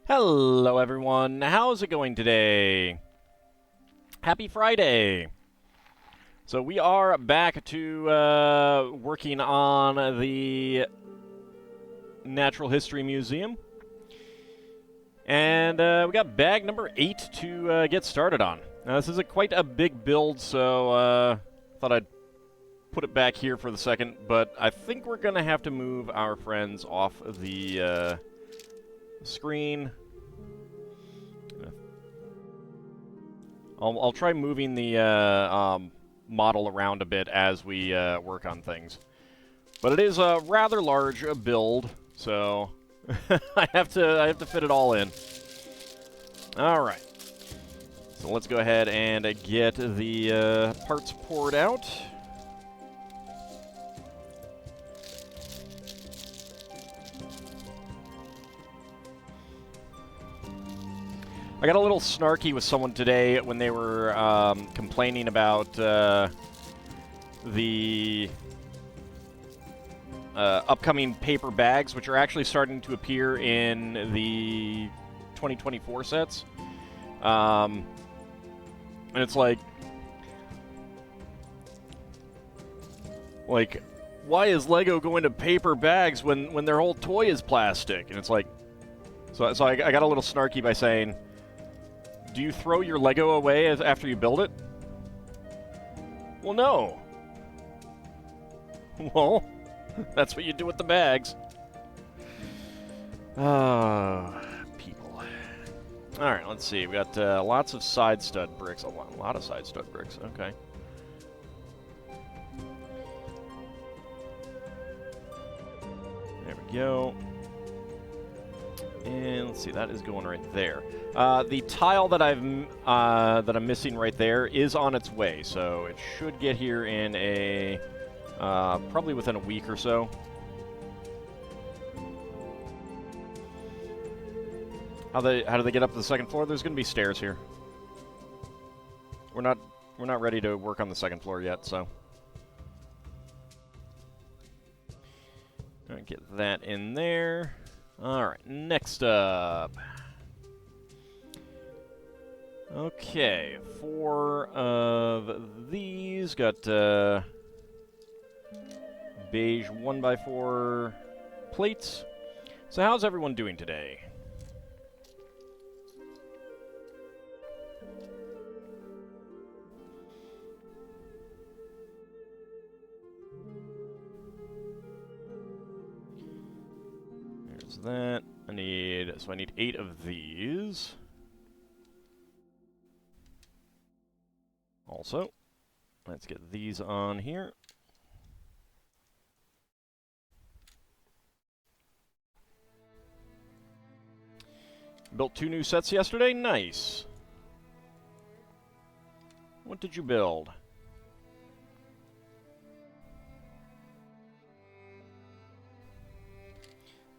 Hello everyone, how's it going today? Happy Friday! So we are back to working on the Natural History Museum. And we got bag number 8 to get started on. Now this is quite a big build, so thought I'd put it back here for the second, but I think we're going to have to move our friends off of the screen. I'll try moving the model around a bit as we work on things. But it is a rather large build, so I have to fit it all in. All right. So let's go ahead and get the parts poured out. I got a little snarky with someone today when they were complaining about the upcoming paper bags, which are actually starting to appear in the 2024 sets. And it's like, why is Lego going to paper bags when their whole toy is plastic? And it's like, so I got a little snarky by saying, do you throw your Lego away after you build it? Well, no. Well, that's what you do with the bags. People. Alright, let's see. We got lots of side stud bricks. A lot of side stud bricks. Okay. There we go. And let's see, that is going right there. The tile that I'm missing right there is on its way, so it should get here in a probably within a week or so. How do they get up to the second floor? There's going to be stairs here. We're not ready to work on the second floor yet, so. All right, get that in there. Alright, next up. Okay, 4 of these. Got beige 1x4 plates. So how's everyone doing today? That I need 8 of these. Also, let's get these on here. Built 2 new sets yesterday. Nice. What did you build?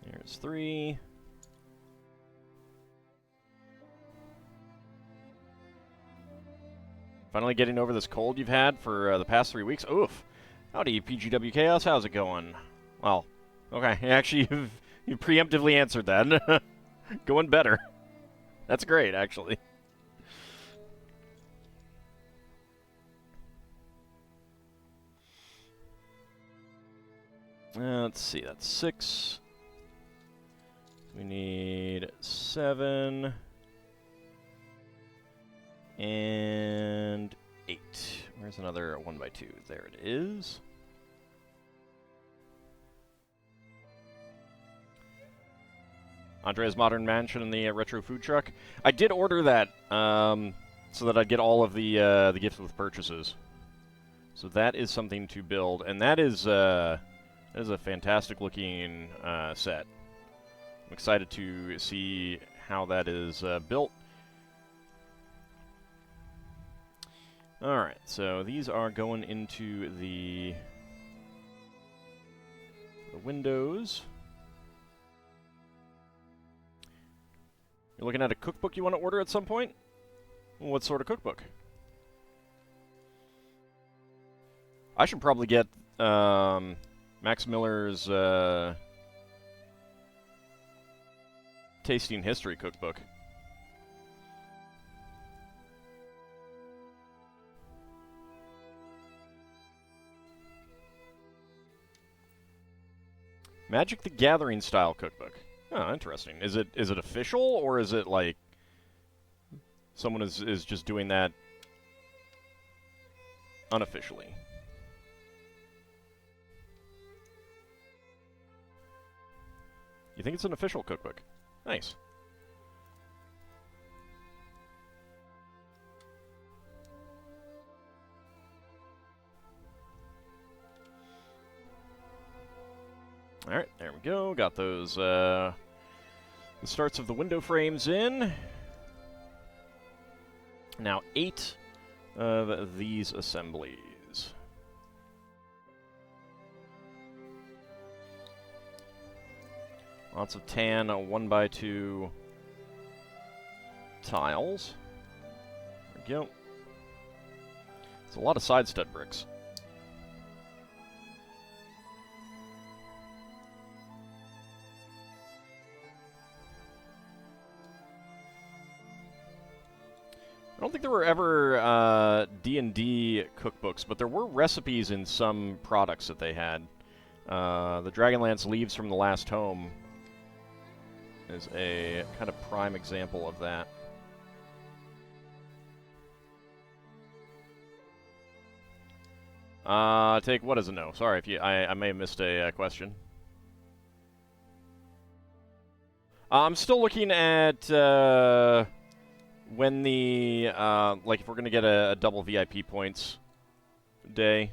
There's 3. Finally getting over this cold you've had for the past 3 weeks. Oof. Howdy, PGW Chaos. How's it going? Well, okay. Actually, you've preemptively answered that. Going better. That's great, actually. Let's see. That's 6. We need 7 and 8. Where's another 1x2? There it is. Andrea's Modern Mansion and the retro food truck. I did order that so that I'd get all of the gifts with purchases. So that is something to build, and that is a fantastic looking set. I'm excited to see how that is built. Alright, so these are going into the windows. You're looking at a cookbook you want to order at some point? What sort of cookbook? I should probably get Max Miller's Tasting History Cookbook. Magic the Gathering style cookbook. Oh, interesting. Is it official, or is it like someone is just doing that unofficially? You think it's an official cookbook? Nice. Alright, there we go. Got those, the starts of the window frames in. Now 8 of these assemblies. Lots of tan 1x2 tiles. There we go. It's a lot of side stud bricks. I don't think there were ever D&D cookbooks, but there were recipes in some products that they had. The Dragonlance Leaves from the Last Home is a kind of prime example of that. Take what is a no? Sorry if I may have missed a question. I'm still looking at when the like if we're gonna get a double VIP points day.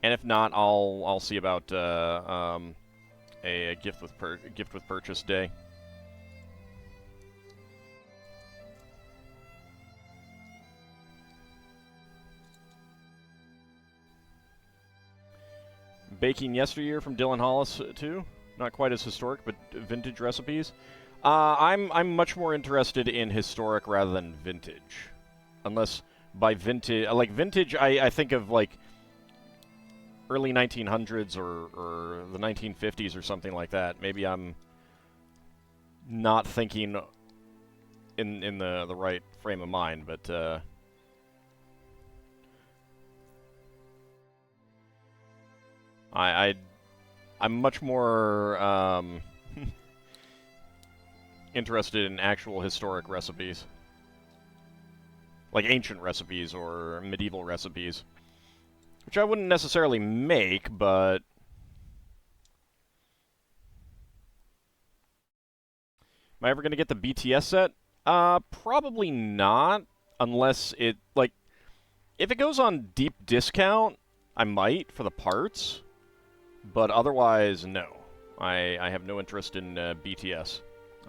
And if not, I'll see about a gift with purchase day. Baking Yesteryear from Dylan Hollis too. Not quite as historic, but vintage recipes. I'm much more interested in historic rather than vintage, unless by vintage like vintage I think of like early 1900s or the 1950s or something like that. Maybe I'm not thinking in the right frame of mind, but I'm much more interested in actual historic recipes, like ancient recipes or medieval recipes. Which I wouldn't necessarily make, but am I ever going to get the BTS set? Probably not, unless it, like, if it goes on deep discount, I might for the parts, but otherwise, no. I have no interest in BTS.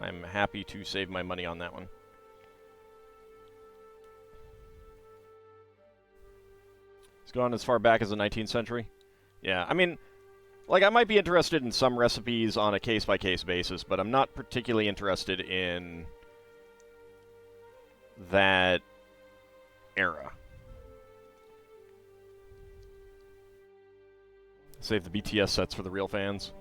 I'm happy to save my money on that one. Gone as far back as the 19th century? Yeah, I mean, like, I might be interested in some recipes on a case-by-case basis, but I'm not particularly interested in that era. Save the BTS sets for the real fans.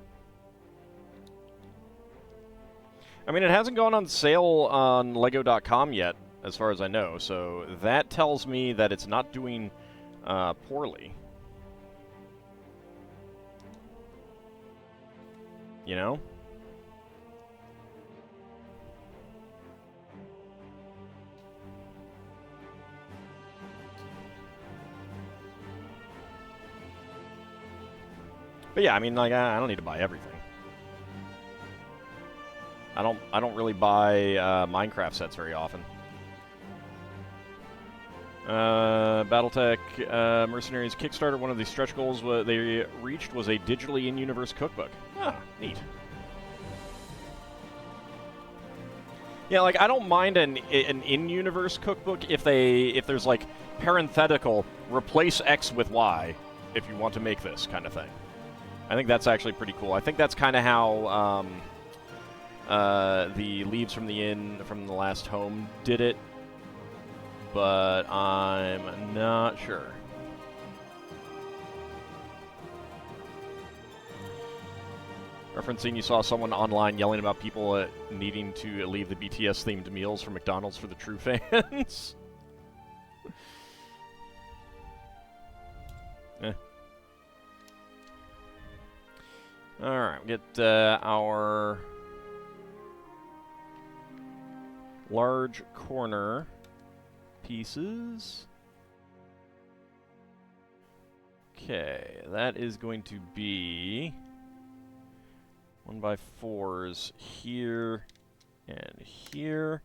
I mean, it hasn't gone on sale on Lego.com yet, as far as I know, so that tells me that it's not doing poorly. You know? But yeah, I mean, like, I don't need to buy everything. I don't really buy Minecraft sets very often. Battletech Mercenaries Kickstarter, one of the stretch goals they reached was a digitally in-universe cookbook. Ah, neat. Yeah, like, I don't mind an in-universe cookbook if there's, like, parenthetical, replace X with Y if you want to make this kind of thing. I think that's actually pretty cool. I think that's kind of how the Leaves from the Last Home did it, but I'm not sure. Referencing you saw someone online yelling about people needing to leave the BTS-themed meals for McDonald's for the true fans. Eh. Alright, we get our large corner pieces. Okay, that is going to be 1x4s here and here,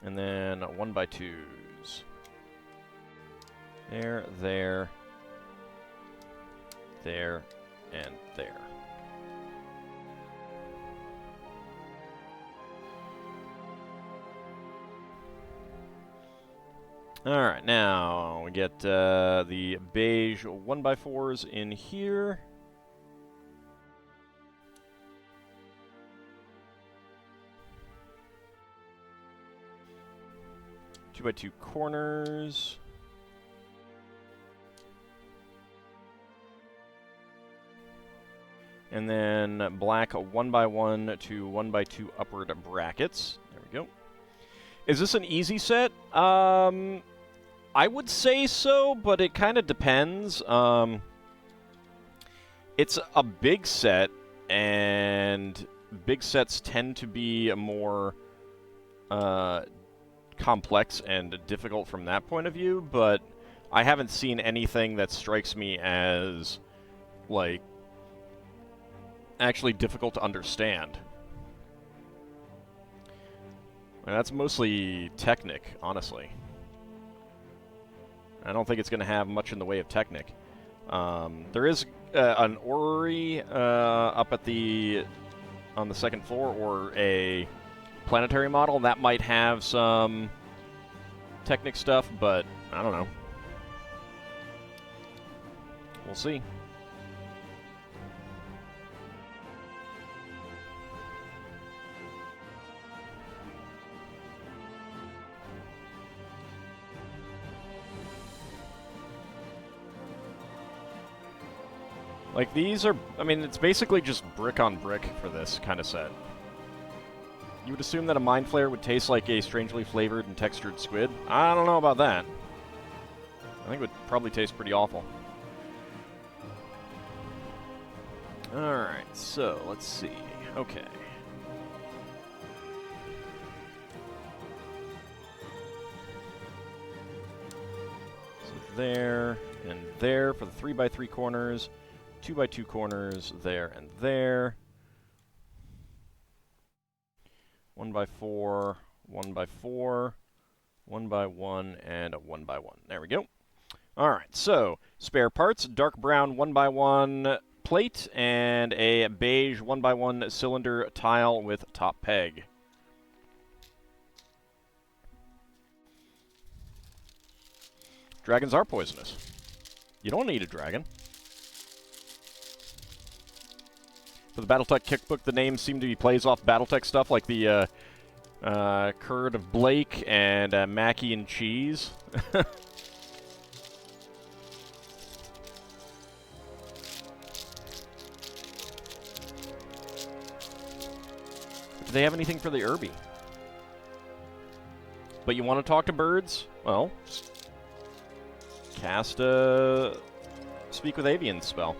and then 1x2s. There, there, there, and there. Alright, now we get the beige 1x4s in here. Two by two corners. And then black 1x1 to 1x2 upward brackets. There we go. Is this an easy set? I would say so, but it kind of depends. It's a big set, and big sets tend to be more complex and difficult from that point of view, but I haven't seen anything that strikes me as, like, actually difficult to understand. And that's mostly Technic, honestly. I don't think it's going to have much in the way of Technic. There is an orrery up at on the second floor, or a planetary model that might have some Technic stuff, but I don't know. We'll see. Like, these are, I mean, it's basically just brick on brick for this kind of set. You would assume that a Mind Flayer would taste like a strangely flavored and textured squid. I don't know about that. I think it would probably taste pretty awful. Alright, so, let's see. Okay. So there and there for the 3x3 corners. 2x2 corners there and there. 1x4, 1x4, 1x1, and a 1x1. There we go. Alright, so spare parts, dark brown 1x1 plate, and a beige 1x1 cylinder tile with top peg. Dragons are poisonous. You don't need a dragon. For the Battletech Kickbook, the names seem to be plays off Battletech stuff, like the Curd of Blake and Mackie and Cheese. Do they have anything for the Irby? But you want to talk to birds? Well, cast a Speak with Avians spell.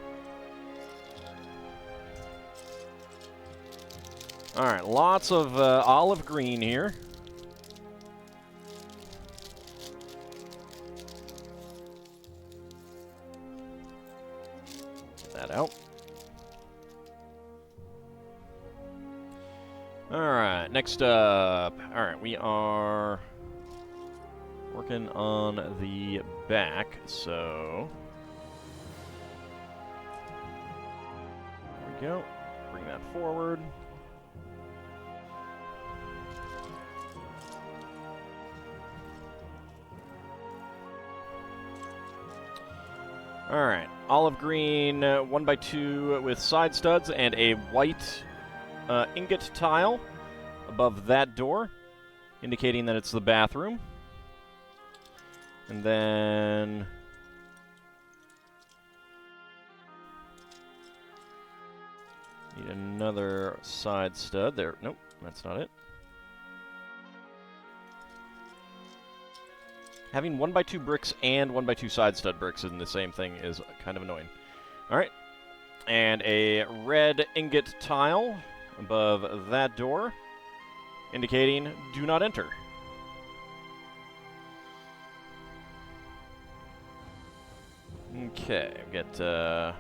Alright, lots of olive green here. Get that out. Alright, next up. Alright, we are working on the back, so there we go. Bring that forward. Alright, olive green 1x2 with side studs and a white ingot tile above that door, indicating that it's the bathroom. And then Need another side stud there. Nope, that's not it. Having 1x2 bricks and 1x2 side stud bricks in the same thing is kind of annoying. Alright. And a red ingot tile above that door, indicating do not enter. Okay, we get 1x2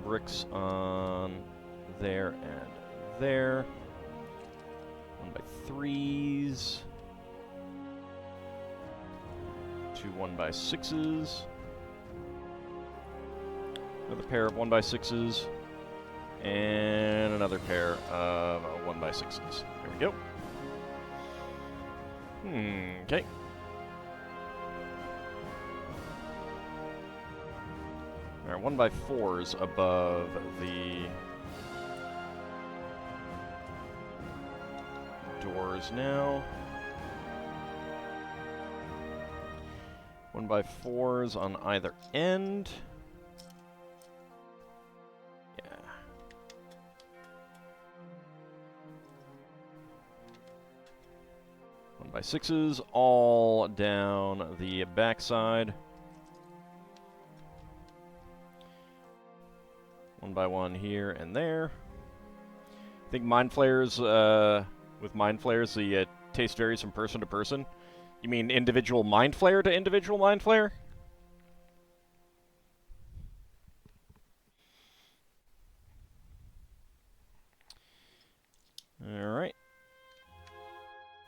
bricks on there and there. 1x3s. 2 1x6s. Another pair of 1x6s. And another pair of 1x6s. There we go. Okay. Alright, 1x4s above the doors now. 1x4s on either end. Yeah. 1x6s all down the backside. 1x1 here and there. I think Mind Flayers, with Mind Flayers, the taste varies from person to person. You mean individual Mind Flayer to individual Mind Flayer? Alright.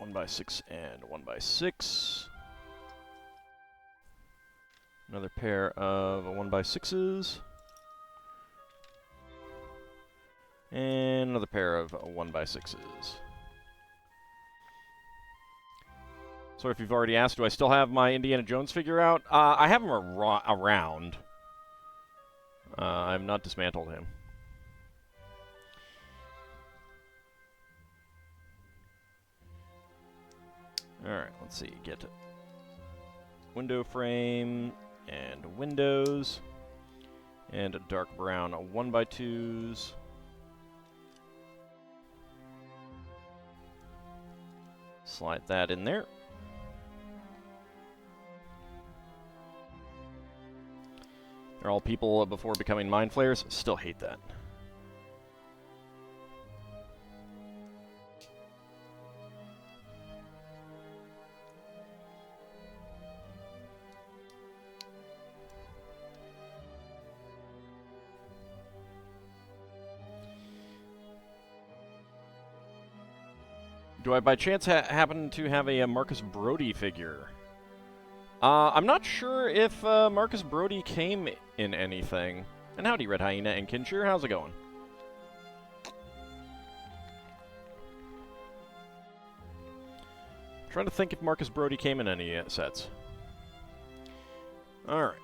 1x6 and 1x6. Another pair of 1x6s. And another pair of 1x6s. So if you've already asked, do I still have my Indiana Jones figure out? I have him around. I have not dismantled him. Alright, let's see. Get window frame and windows. And a dark brown 1x2s. Slide that in there. They're all people before becoming Mind Flayers. Still hate that. Do I by chance happen to have a Marcus Brody figure? I'm not sure if Marcus Brody came in anything. And howdy, Red Hyena and Kinshir, how's it going? Trying to think if Marcus Brody came in any sets. Alright.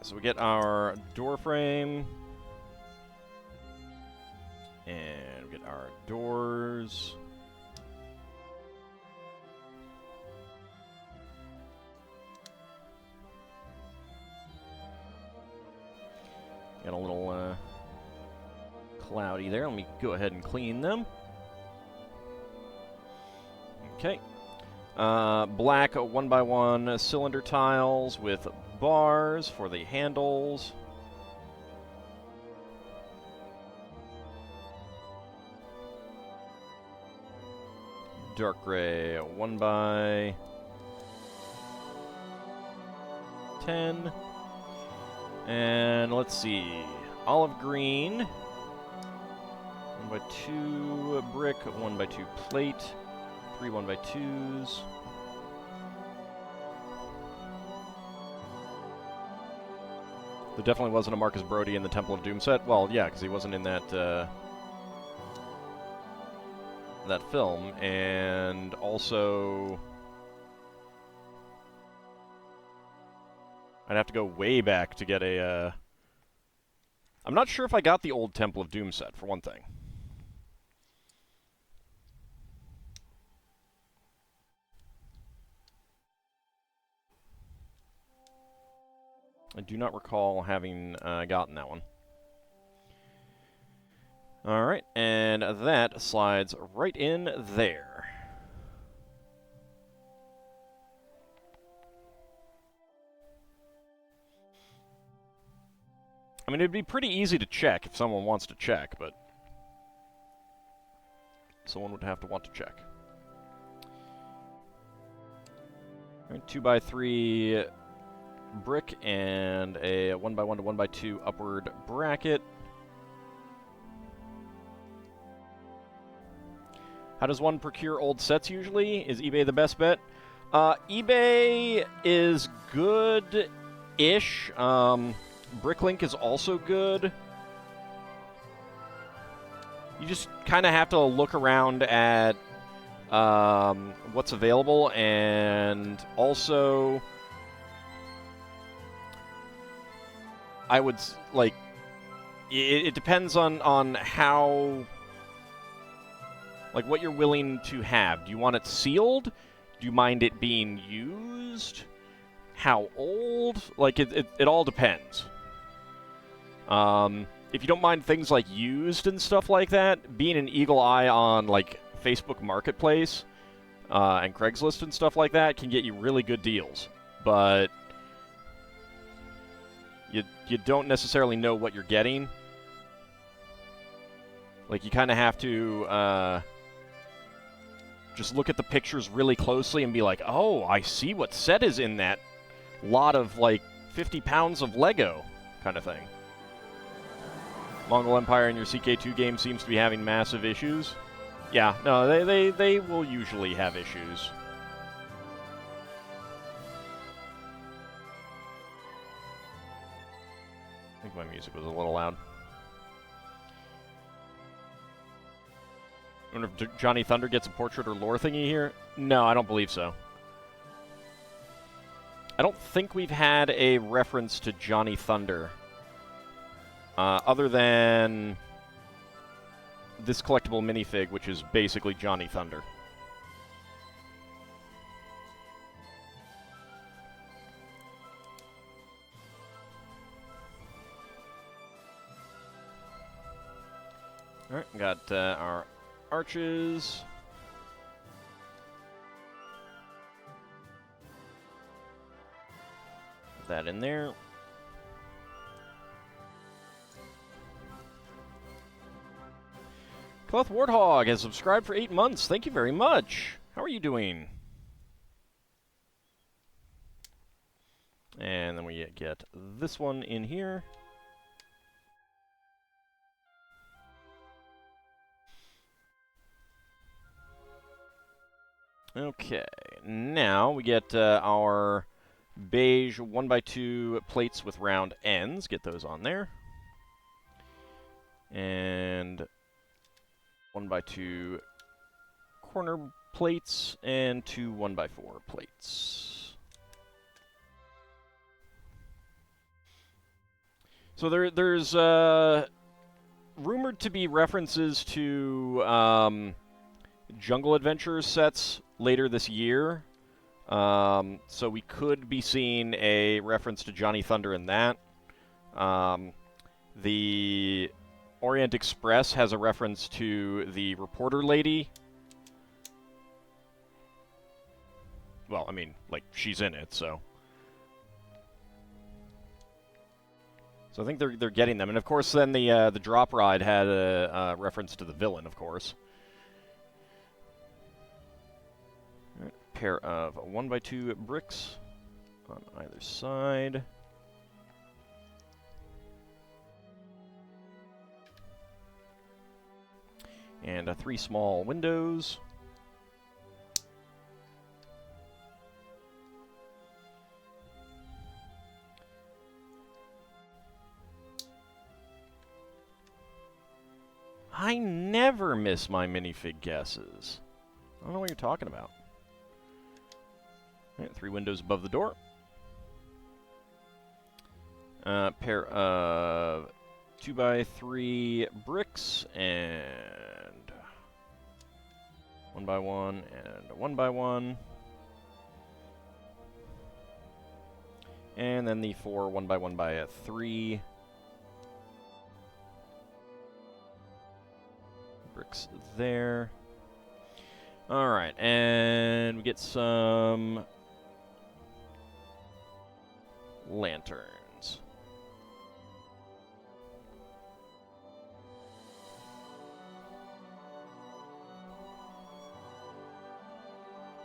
So we get our door frame. And we get our doors. Got a little cloudy there. Let me go ahead and clean them. Okay. Black 1x1 cylinder tiles with bars for the handles. Dark gray 1x10. And let's see, olive green, 1x2 brick, 1x2 plate, 3 1x2s. There definitely wasn't a Marcus Brody in the Temple of Doom set. Well, yeah, because he wasn't in that that film, and also I'd have to go way back to get a, I'm not sure if I got the old Temple of Doom set, for one thing. I do not recall having gotten that one. Alright, and that slides right in there. I mean, it'd be pretty easy to check if someone wants to check, but someone would have to want to check. Alright, 2x3 brick and a 1x1 to 1x2 upward bracket. How does one procure old sets usually? Is eBay the best bet? eBay is good-ish. Bricklink is also good. You just kind of have to look around at what's available, and also I would, like, it depends on how, like, what you're willing to have. Do you want it sealed? Do you mind it being used? How old? Like, it all depends. If you don't mind things like used and stuff like that, being an eagle eye on, like, Facebook Marketplace and Craigslist and stuff like that can get you really good deals. But you don't necessarily know what you're getting. Like, you kind of have to just look at the pictures really closely and be like, oh, I see what set is in that lot of, like, 50 pounds of Lego kind of thing. Mongol Empire in your CK2 game seems to be having massive issues. Yeah, no, they will usually have issues. I think my music was a little loud. I wonder if Johnny Thunder gets a portrait or lore thingy here? No, I don't believe so. I don't think we've had a reference to Johnny Thunder. Other than this collectible minifig, which is basically Johnny Thunder. Alright, got our arches. Put that in there. Cloth Warthog has subscribed for 8 months. Thank you very much. How are you doing? And then we get this one in here. Okay, now we get our beige 1x2 plates with round ends. Get those on there. And 1x2 corner plates and 2 1x4 plates. So there's rumored to be references to Jungle Adventures sets later this year. So we could be seeing a reference to Johnny Thunder in that. The Orient Express has a reference to the reporter lady. Well, I mean, like, she's in it, so. So I think they're getting them. And, of course, then the drop ride had a reference to the villain, of course. Right, pair of 1x2 bricks on either side. And 3 small windows. I never miss my minifig guesses. I don't know what you're talking about. All right, 3 windows above the door. Pair of 2x3 bricks and 1x1 and 1x1. And then the 4 1x1 by 3. there. Alright, and we get some lanterns.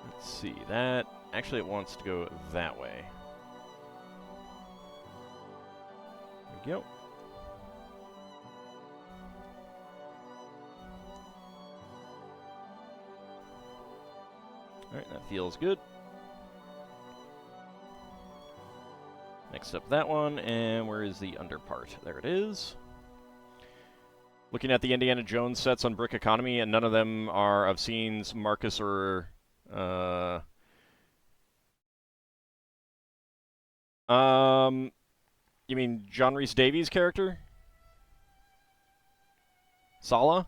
Let's see, that... Actually, it wants to go that way. There we go. Alright, that feels good. Next up, that one, and where is the under part? There it is. Looking at the Indiana Jones sets on Brick Economy, and none of them are of scenes Marcus or... You mean John Rhys Davies' character? Sala?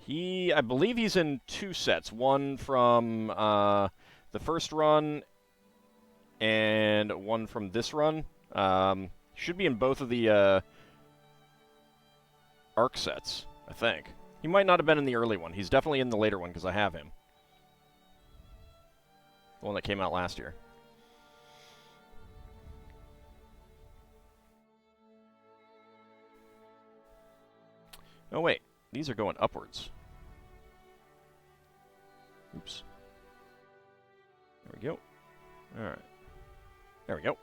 I believe he's in 2 sets. One from the first run and one from this run. Should be in both of the arc sets, I think. He might not have been in the early one. He's definitely in the later one because I have him. The one that came out last year. Oh, wait. These are going upwards. Oops. There we go. Alright. There we go.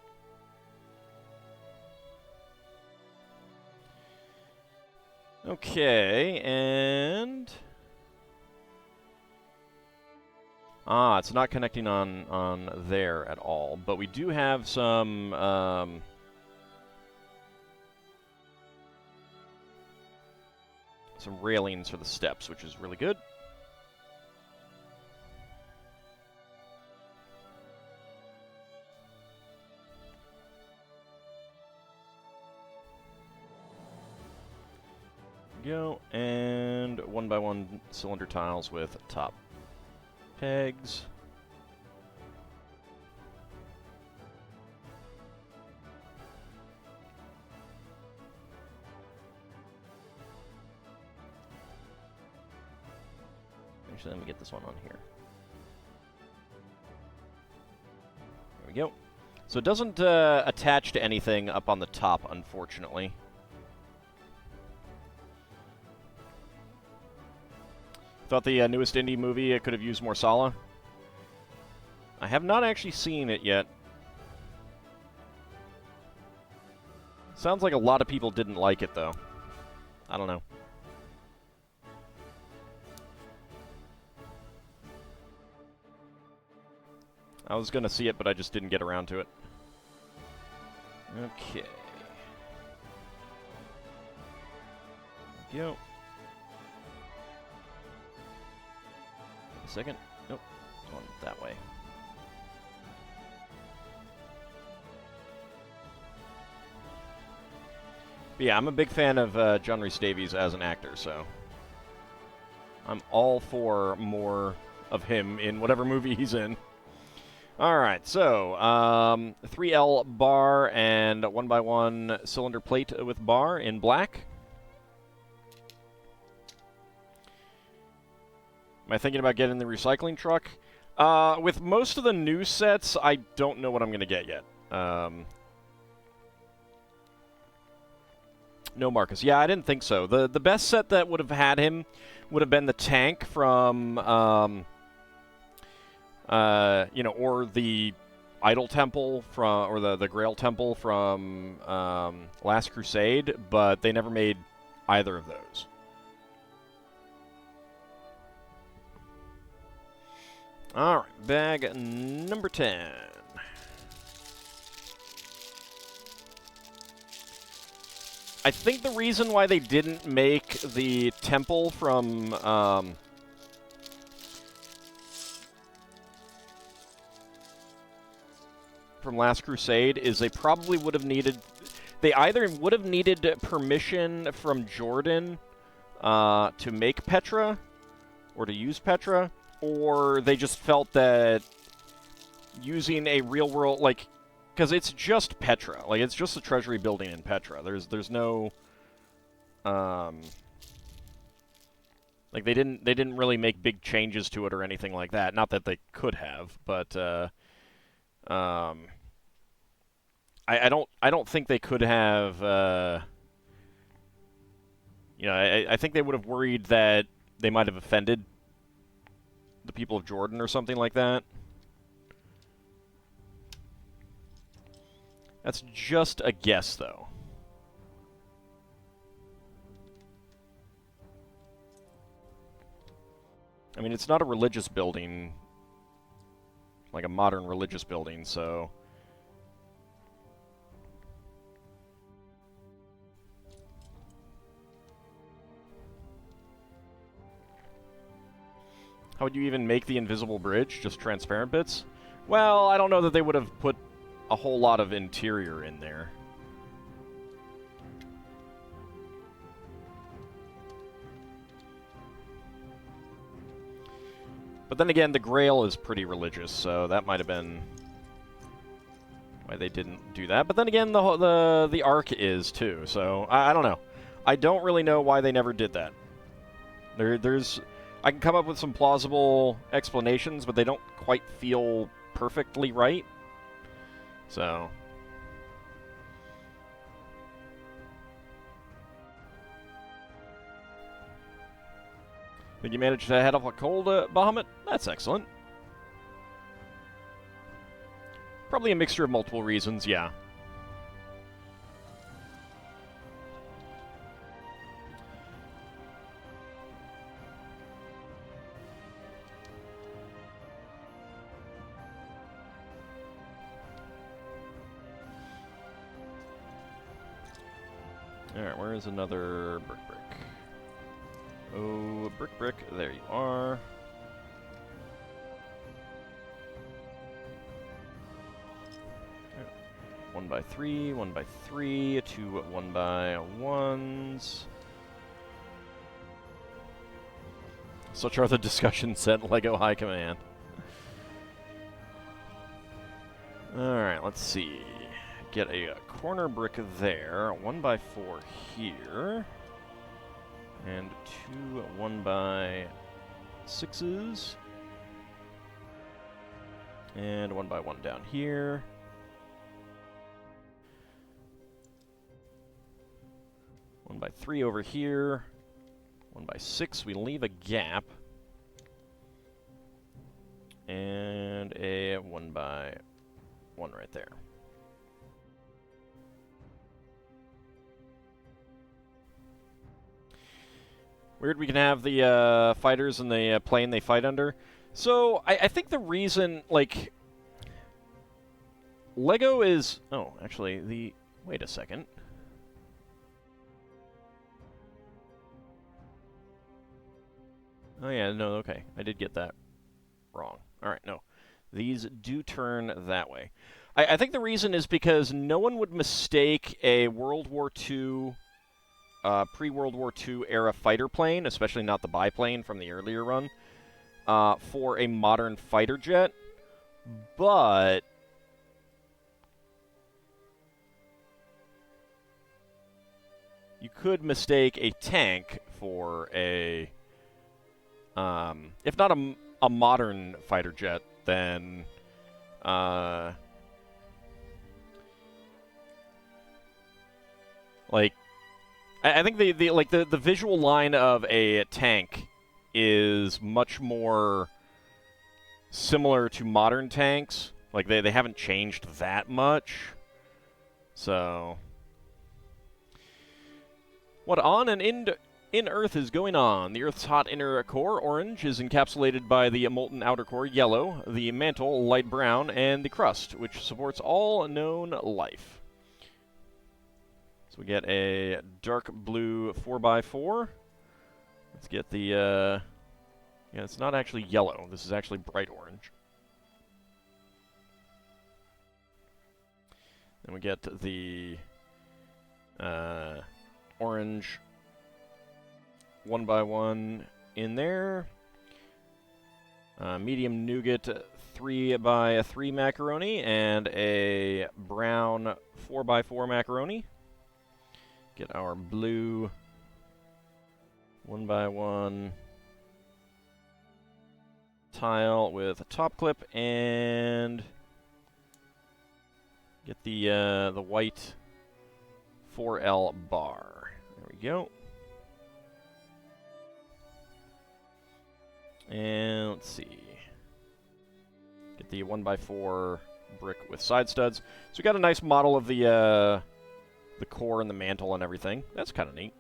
Okay, and... it's not connecting on there at all, but we do have some, some railings for the steps, which is really good. Go, and 1x1 cylinder tiles with top pegs. Actually, let me get this one on here. There we go. So it doesn't attach to anything up on the top, unfortunately. Thought the newest indie movie could have used more Sala. I have not actually seen it yet. Sounds like a lot of people didn't like it, though. I don't know. I was going to see it, but I just didn't get around to it. Okay. There we go. Second. Nope. Going that way. But yeah, I'm a big fan of John Rhys Davies as an actor, so I'm all for more of him in whatever movie he's in. Alright, so 3L bar and 1x1 cylinder plate with bar in black. Am I thinking about getting the recycling truck? With most of the new sets, I don't know what I'm going to get yet. No, Marcus. Yeah, I didn't think so. The best set that would have had him would have been the tank from, you know, or the Idol Temple from, or the Grail Temple from Last Crusade, but they never made either of those. Alright, bag number 10. I think the reason why they didn't make the temple from Last Crusade is they probably would have needed... They either would have needed permission from Jordan to make Petra, or to use Petra, or they just felt that using a real-world, like, because it's just Petra. Like, it's just a treasury building in Petra. There's no, Like they didn't really make big changes to it or anything like that. Not that they could have, but I don't think they could have. I think they would have worried that they might have offended the people of Jordan or something like that. That's just a guess, though. I mean, it's not a religious building, like a modern religious building, so... How would you even make the invisible bridge? Just transparent bits? Well, I don't know that they would have put a whole lot of interior in there. But then again, the Grail is pretty religious, so that might have been why they didn't do that. But then again, the Ark is too, so I don't know. I don't really know why they never did that. I can come up with some plausible explanations, but they don't quite feel perfectly right. So... Think you managed to head off a cold, Bahamut? That's excellent. Probably a mixture of multiple reasons, yeah. Alright, where is another brick? Oh, brick, there you are. One by three, 2 1x1s. Such are the discussions at LEGO High Command. Alright, let's see. Get a corner brick there, 1x4 here. And 2 1x6s. And 1x1 down here. One by 3 over here. 1x6, we leave a gap. And a 1x1 right there. Weird we can have the fighters in the plane they fight under. So, I think the reason, like... LEGO is... Oh, actually, the... Wait a second. Oh yeah, no, okay. I did get that wrong. Alright, no. These do turn that way. I think the reason is because no one would mistake a World War II... pre-World War II era fighter plane, especially not the biplane from the earlier run, for a modern fighter jet, but you could mistake a tank for a, if not a modern fighter jet, then, like, I think the visual line of a tank is much more similar to modern tanks. Like they haven't changed that much. So what on and in Earth is going on? The Earth's hot inner core, orange, is encapsulated by the molten outer core, yellow, the mantle, light brown, and the crust, which supports all known life. So we get a dark blue 4x4. Let's get the, yeah, it's not actually yellow. This is actually bright orange. Then we get the orange 1x1 in there. Medium nougat 3x3 macaroni and a brown 4x4 macaroni. Get our blue 1x1 tile with a top clip and get the white 4L bar. There we go. And let's see. Get the 1x4 brick with side studs. So we got a nice model of the core and the mantle and everything. That's kind of neat.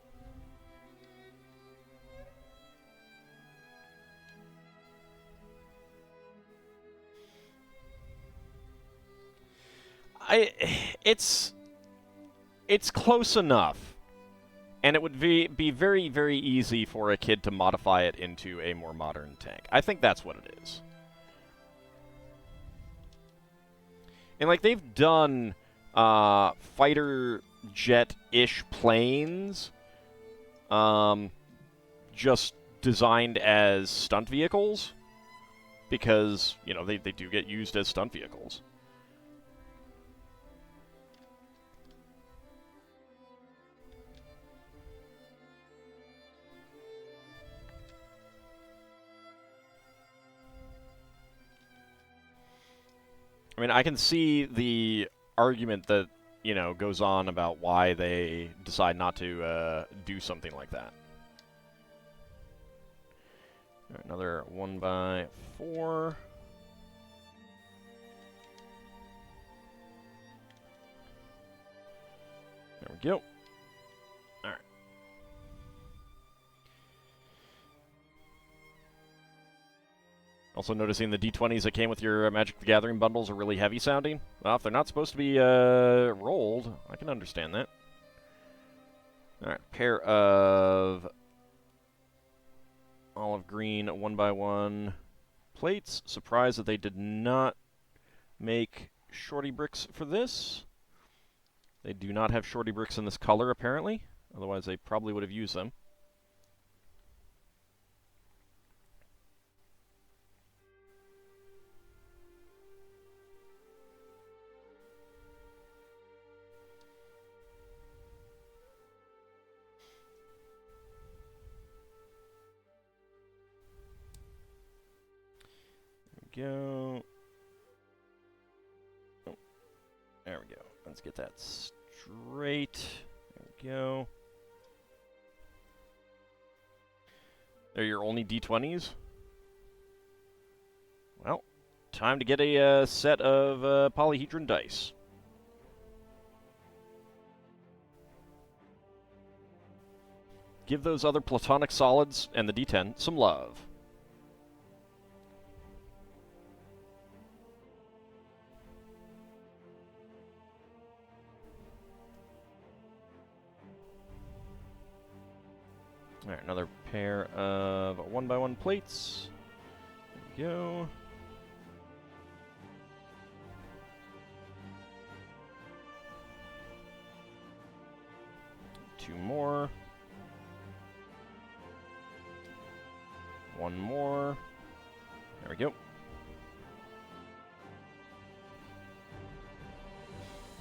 It's close enough. And it would be very, very easy for a kid to modify it into a more modern tank. I think that's what it is. And, like, they've done fighter jet-ish planes just designed as stunt vehicles because, you know, they do get used as stunt vehicles. I mean, I can see the argument that, you know, goes on about why they decide not to do something like that. All right, another 1x4. There we go. All right. Also noticing the D20s that came with your Magic the Gathering bundles are really heavy sounding. Well, if they're not supposed to be rolled, I can understand that. Alright, pair of olive green 1x1 plates. Surprised that they did not make shorty bricks for this. They do not have shorty bricks in this color, apparently. Otherwise, they probably would have used them. Go. Oh, there we go. Let's get that straight. There we go. They're your only D20s? Well, time to get a set of polyhedron dice. Give those other platonic solids and the D10 some love. Alright, another pair of 1x1 plates. There we go. Two more. One more. There we go.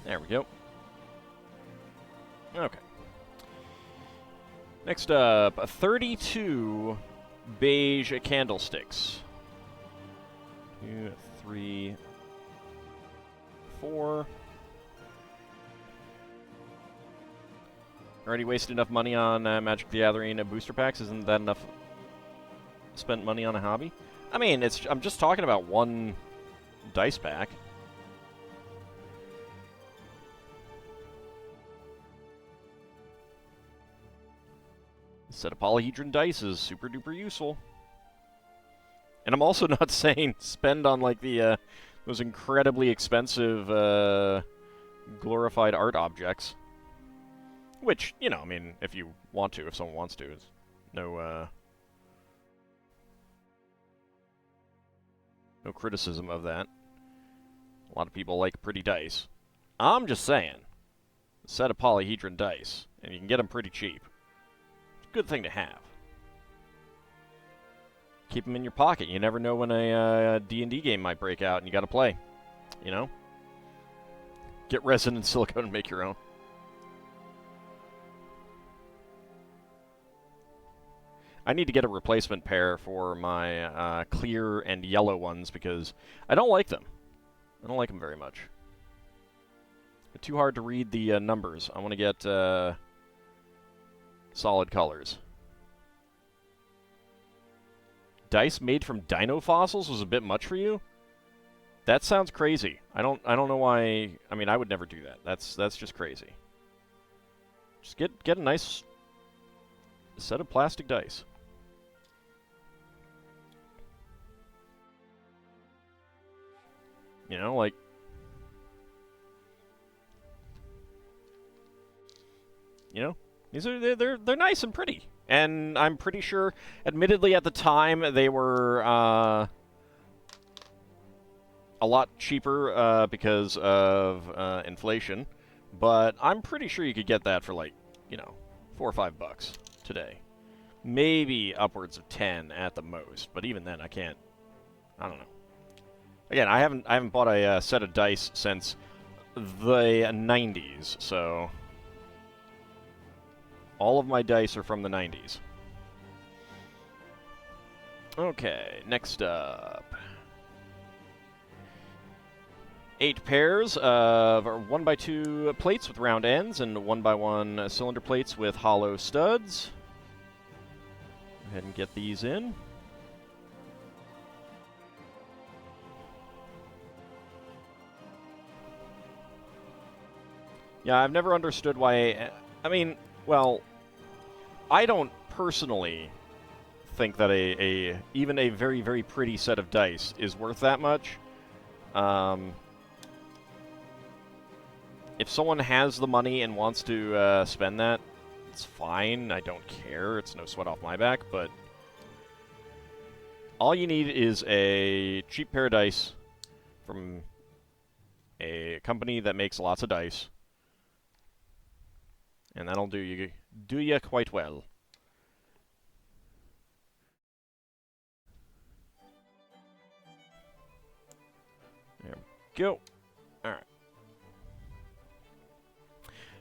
There we go. Okay. Next up, 32 beige candlesticks. 2, 3, 4. Already wasted enough money on Magic the Gathering booster packs. Isn't that enough spent money on a hobby? I mean, I'm just talking about one dice pack. A set of polyhedron dice is super duper useful. And I'm also not saying spend on like the those incredibly expensive glorified art objects. Which, you know, I mean, if you want to, if someone wants to, it's no no criticism of that. A lot of people like pretty dice. I'm just saying, a set of polyhedron dice, and you can get them pretty cheap. It's a good thing to have. Keep them in your pocket. You never know when a D&D game might break out and you gotta play. You know? Get resin and silicone and make your own. I need to get a replacement pair for my clear and yellow ones because I don't like them. I don't like them very much. They're too hard to read the numbers. I want to get solid colors. Dice made from dino fossils was a bit much for you? That sounds crazy. I don't know why. I mean, I would never do that. That's just crazy. Just get a nice set of plastic dice. You know, like these are they're nice and pretty. And I'm pretty sure, admittedly, at the time they were a lot cheaper because of inflation. But I'm pretty sure you could get that for like, $4 or $5 today. Maybe upwards of 10 at the most. But even then, I don't know. Again, I haven't bought a set of dice since the 90s, so all of my dice are from the 90s. Okay, next up. 8 pairs of 1x2 plates with round ends and 1x1 cylinder plates with hollow studs. Go ahead and get these in. Yeah, I've never understood why. I mean, well, I don't personally think that even a very, very pretty set of dice is worth that much. If someone has the money and wants to spend that, it's fine. I don't care. It's no sweat off my back. But all you need is a cheap pair of dice from a company that makes lots of dice. And that'll do you quite well. There we go. Alright.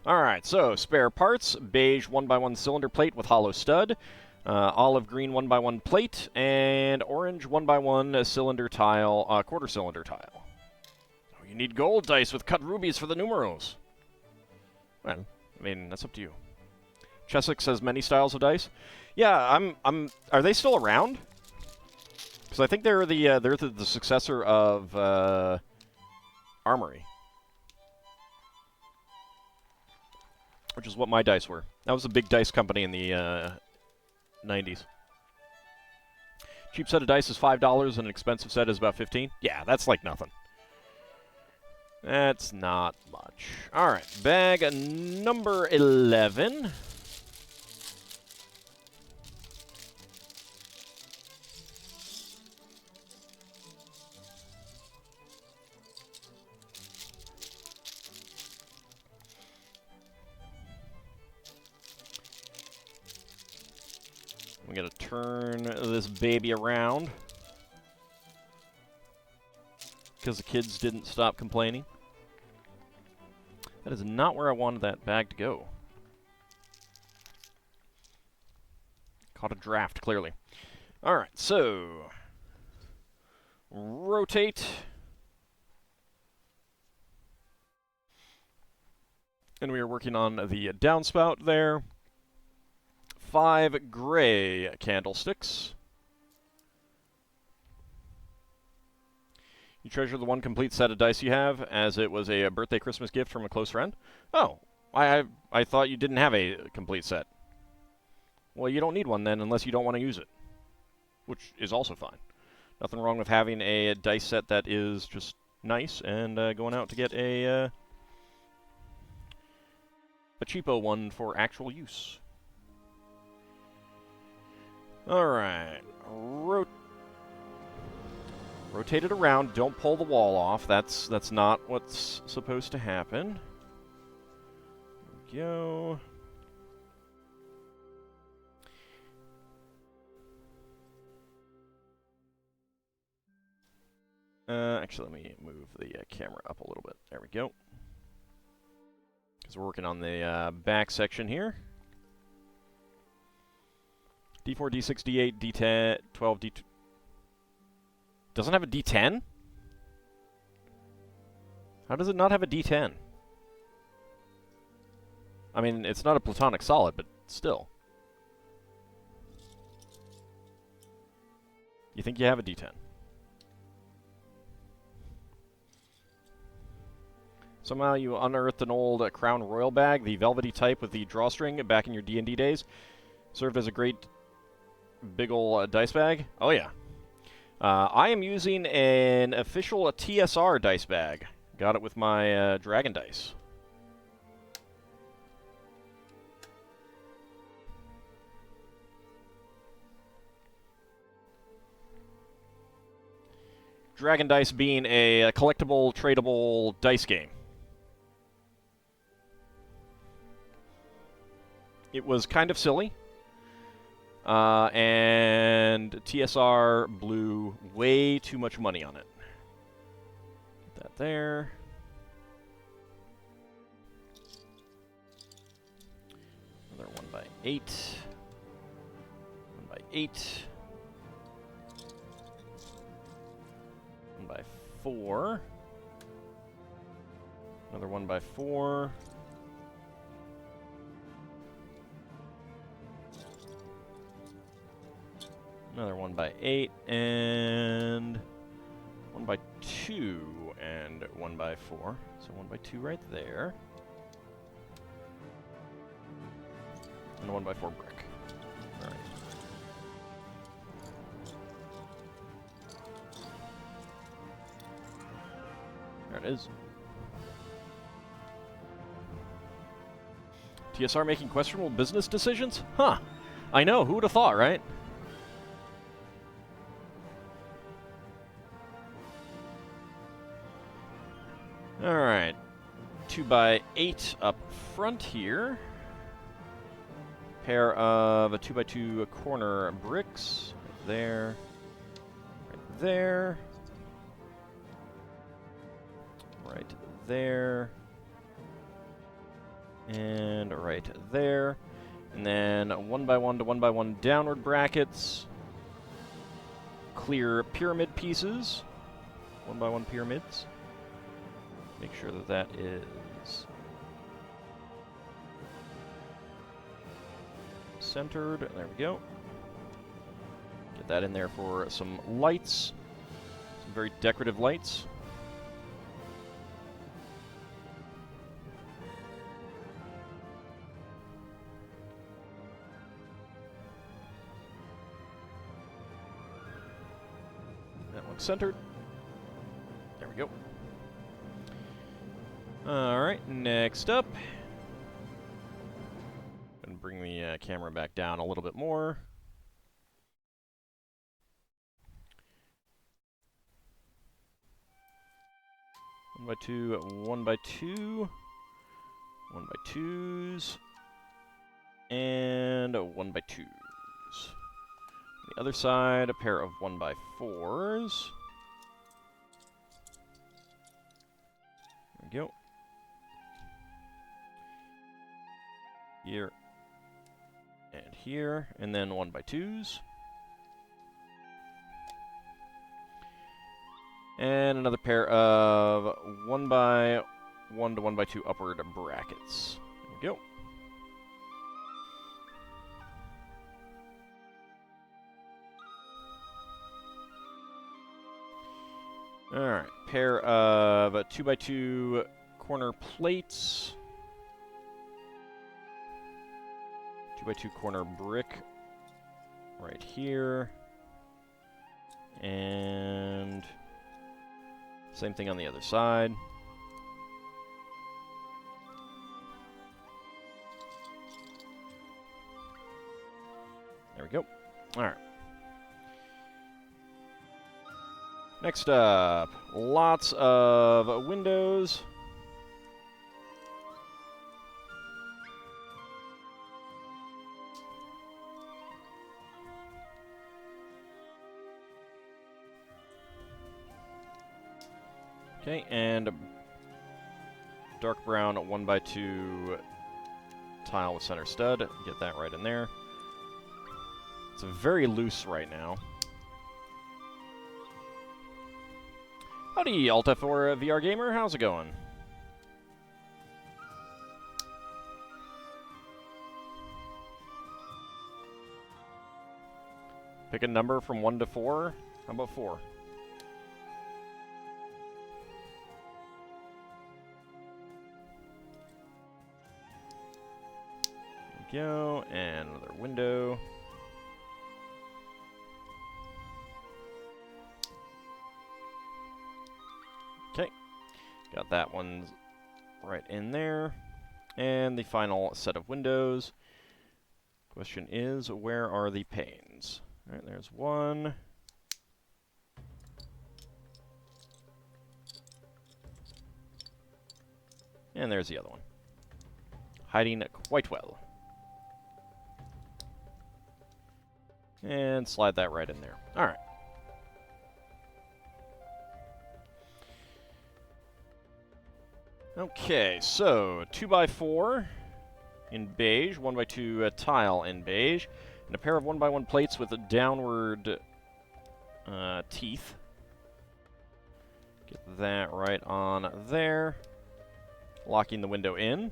Alright, so spare parts, beige 1x1 cylinder plate with hollow stud, olive green 1x1 plate, and orange 1x1 cylinder tile, quarter cylinder tile. Oh, you need gold dice with cut rubies for the numerals. Well, I mean, that's up to you. Cheswick says many styles of dice. Yeah, are they still around? Because I think they're the successor of Armory, which is what my dice were. That was a big dice company in the 90s. Cheap set of dice is $5 and an expensive set is about $15. Yeah, that's like nothing. That's not much. Alright, bag number 11. We gotta turn this baby around because the kids didn't stop complaining. That is not where I wanted that bag to go. Caught a draft, clearly. Alright, so rotate. And we are working on the downspout there. 5 gray candlesticks. You treasure the one complete set of dice you have, as it was a birthday Christmas gift from a close friend? Oh, I thought you didn't have a complete set. Well, you don't need one then, unless you don't want to use it. Which is also fine. Nothing wrong with having a dice set that is just nice, and going out to get a cheapo one for actual use. Alright. Rotate it around. Don't pull the wall off. That's not what's supposed to happen. There we go. Actually, let me move the camera up a little bit. There we go. Because we're working on the back section here. D4, D6, D8, D10, 12, D2. Doesn't have a D10? How does it not have a D10? I mean, it's not a platonic solid, but still. You think you have a D10? Somehow you unearthed an old Crown Royal bag, the velvety type with the drawstring back in your D&D days. Served as a great big ol' dice bag. Oh yeah. I am using an official TSR dice bag. Got it with my dragon dice. Dragon dice being a collectible, tradable dice game. It was kind of silly. And TSR blew way too much money on it. Get that there. Another 1x8. 1x8. 1x4. Another 1x4. Another 1x8, and 1x2, and 1x4. So 1x2 right there. And a 1x4 brick. Alright. There it is. TSR making questionable business decisions? Huh. I know, who would have thought, right? Alright, 2x8 up front here. Pair of a 2x2 corner bricks. Right there. Right there. Right there. And right there. And then 1x1 to 1x1 downward brackets. Clear pyramid pieces. 1x1 pyramids. Make sure that that is centered. There we go. Get that in there for some lights. Some very decorative lights. That one's centered. There we go. Alright, next up. And bring the camera back down a little bit more. One by two, 1x2, 1x2s, and 1x2s. On the other side, a pair of 1x4s. There we go. Here and here, and then 1x2s. And another pair of 1x1 to 1x2 upward brackets. There we go. Alright, pair of 2x2 corner plates. 2x2 corner brick right here. And same thing on the other side. There we go. Alright. Next up, lots of windows. Okay, and a dark brown 1x2 tile with center stud. Get that right in there. It's very loose right now. Howdy, Alt F4 VR Gamer. How's it going? Pick a number from 1 to 4. How about 4? There we go, and another window. Okay, got that one right in there. And the final set of windows. Question is, where are the panes? All right, there's one. And there's the other one. Hiding quite well. And slide that right in there. All right. Okay, so 2x4 in beige, 1x2 tile in beige, and a pair of 1x1 plates with a downward teeth. Get that right on there. Locking the window in.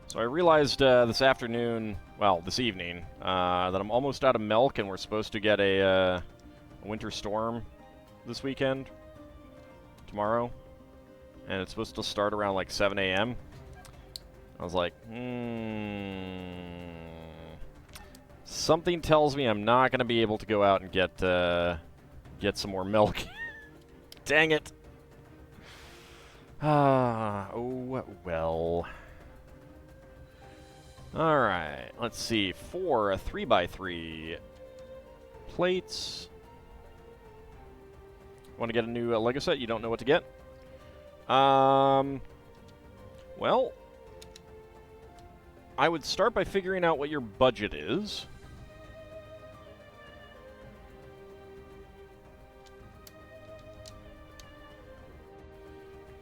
So I realized this afternoon, well, this evening, that I'm almost out of milk, and we're supposed to get a winter storm this weekend, tomorrow, and it's supposed to start around like 7 a.m. I was like, something tells me I'm not going to be able to go out and get some more milk. Dang it. Oh, well. Alright, let's see. 4 3x3 plates. Want to get a new Lego set? You don't know what to get? Well, I would start by figuring out what your budget is.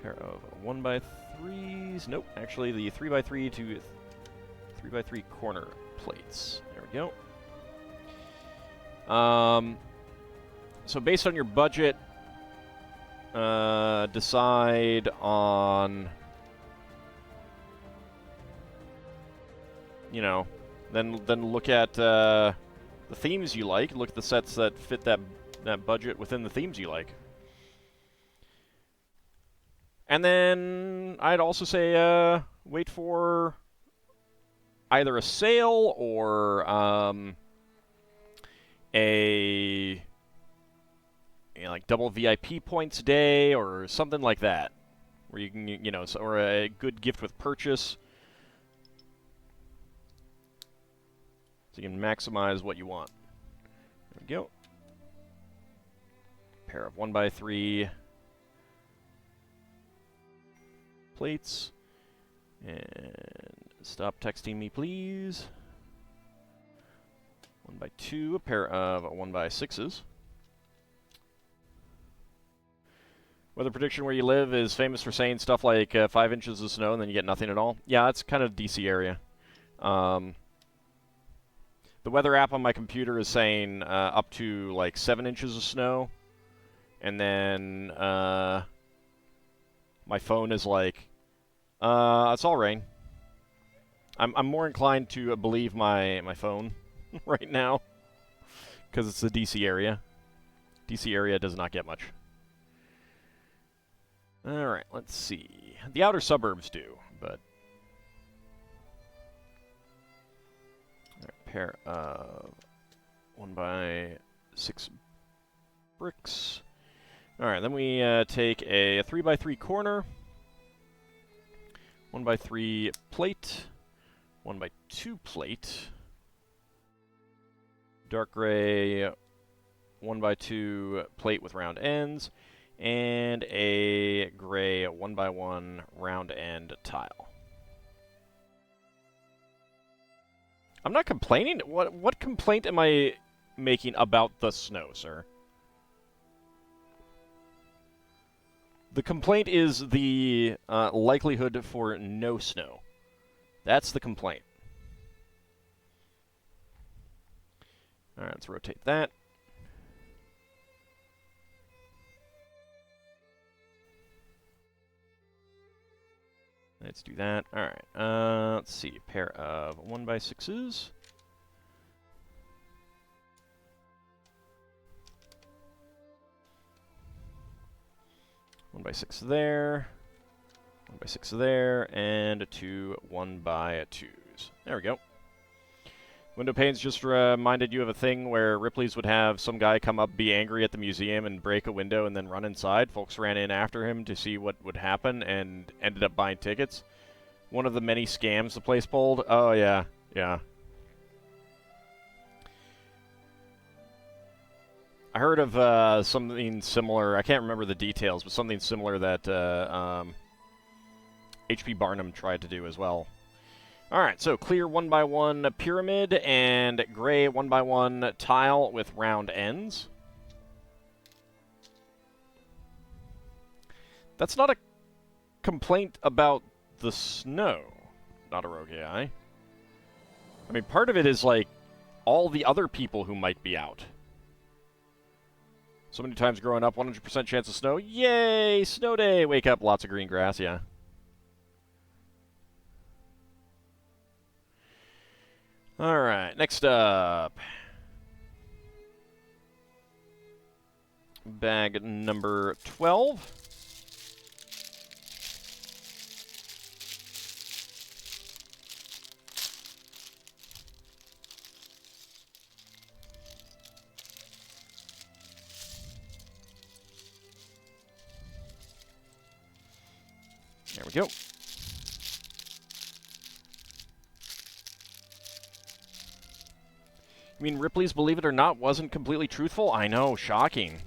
Pair of 1x3s. Nope, actually the 3x3 to 3x3 corner plates. There we go. So based on your budget, decide on, you know, then look at the themes you like. Look at the sets that fit that budget within the themes you like. And then I'd also say wait for either a sale or like double VIP points day or something like that, where you can, you know, or a good gift with purchase, so you can maximize what you want. There we go. Pair of 1x3 plates, and stop texting me, please. 1x2, a pair of 1x6s. Weather prediction where you live is famous for saying stuff like 5 inches of snow and then you get nothing at all. Yeah, that's kind of DC area. The weather app on my computer is saying up to like 7 inches of snow, and then my phone is like, it's all rain. I'm more inclined to believe my phone right now, because it's the DC area. DC area does not get much. Alright, let's see. The outer suburbs do, but... A pair of 1x6 bricks. Alright, then we take a 3x3 corner, 1x3 plate, 1x2 plate, dark gray 1x2 plate with round ends, and a gray 1x1 round end tile. I'm not complaining. What complaint am I making about the snow, sir? The complaint is the likelihood for no snow. That's the complaint. Alright, let's rotate that. Let's do that. Alright, let's see. A pair of 1x6s. 1x6 there. 1x6 there. And 2 1x2s. There we go. Window panes just reminded you of a thing where Ripley's would have some guy come up, be angry at the museum, and break a window and then run inside. Folks ran in after him to see what would happen and ended up buying tickets. One of the many scams the place pulled. Oh, yeah. Yeah. I heard of something similar. I can't remember the details, but something similar that H.P. Barnum tried to do as well. Alright, so clear 1x1 pyramid and gray 1x1 tile with round ends. That's not a complaint about the snow. Not a rogue AI. I mean, part of it is like all the other people who might be out. So many times growing up, 100% chance of snow. Yay! Snow day! Wake up, lots of green grass, yeah. Alright, next up. Bag number 12. There we go. You mean Ripley's Believe It or Not wasn't completely truthful? I know, shocking.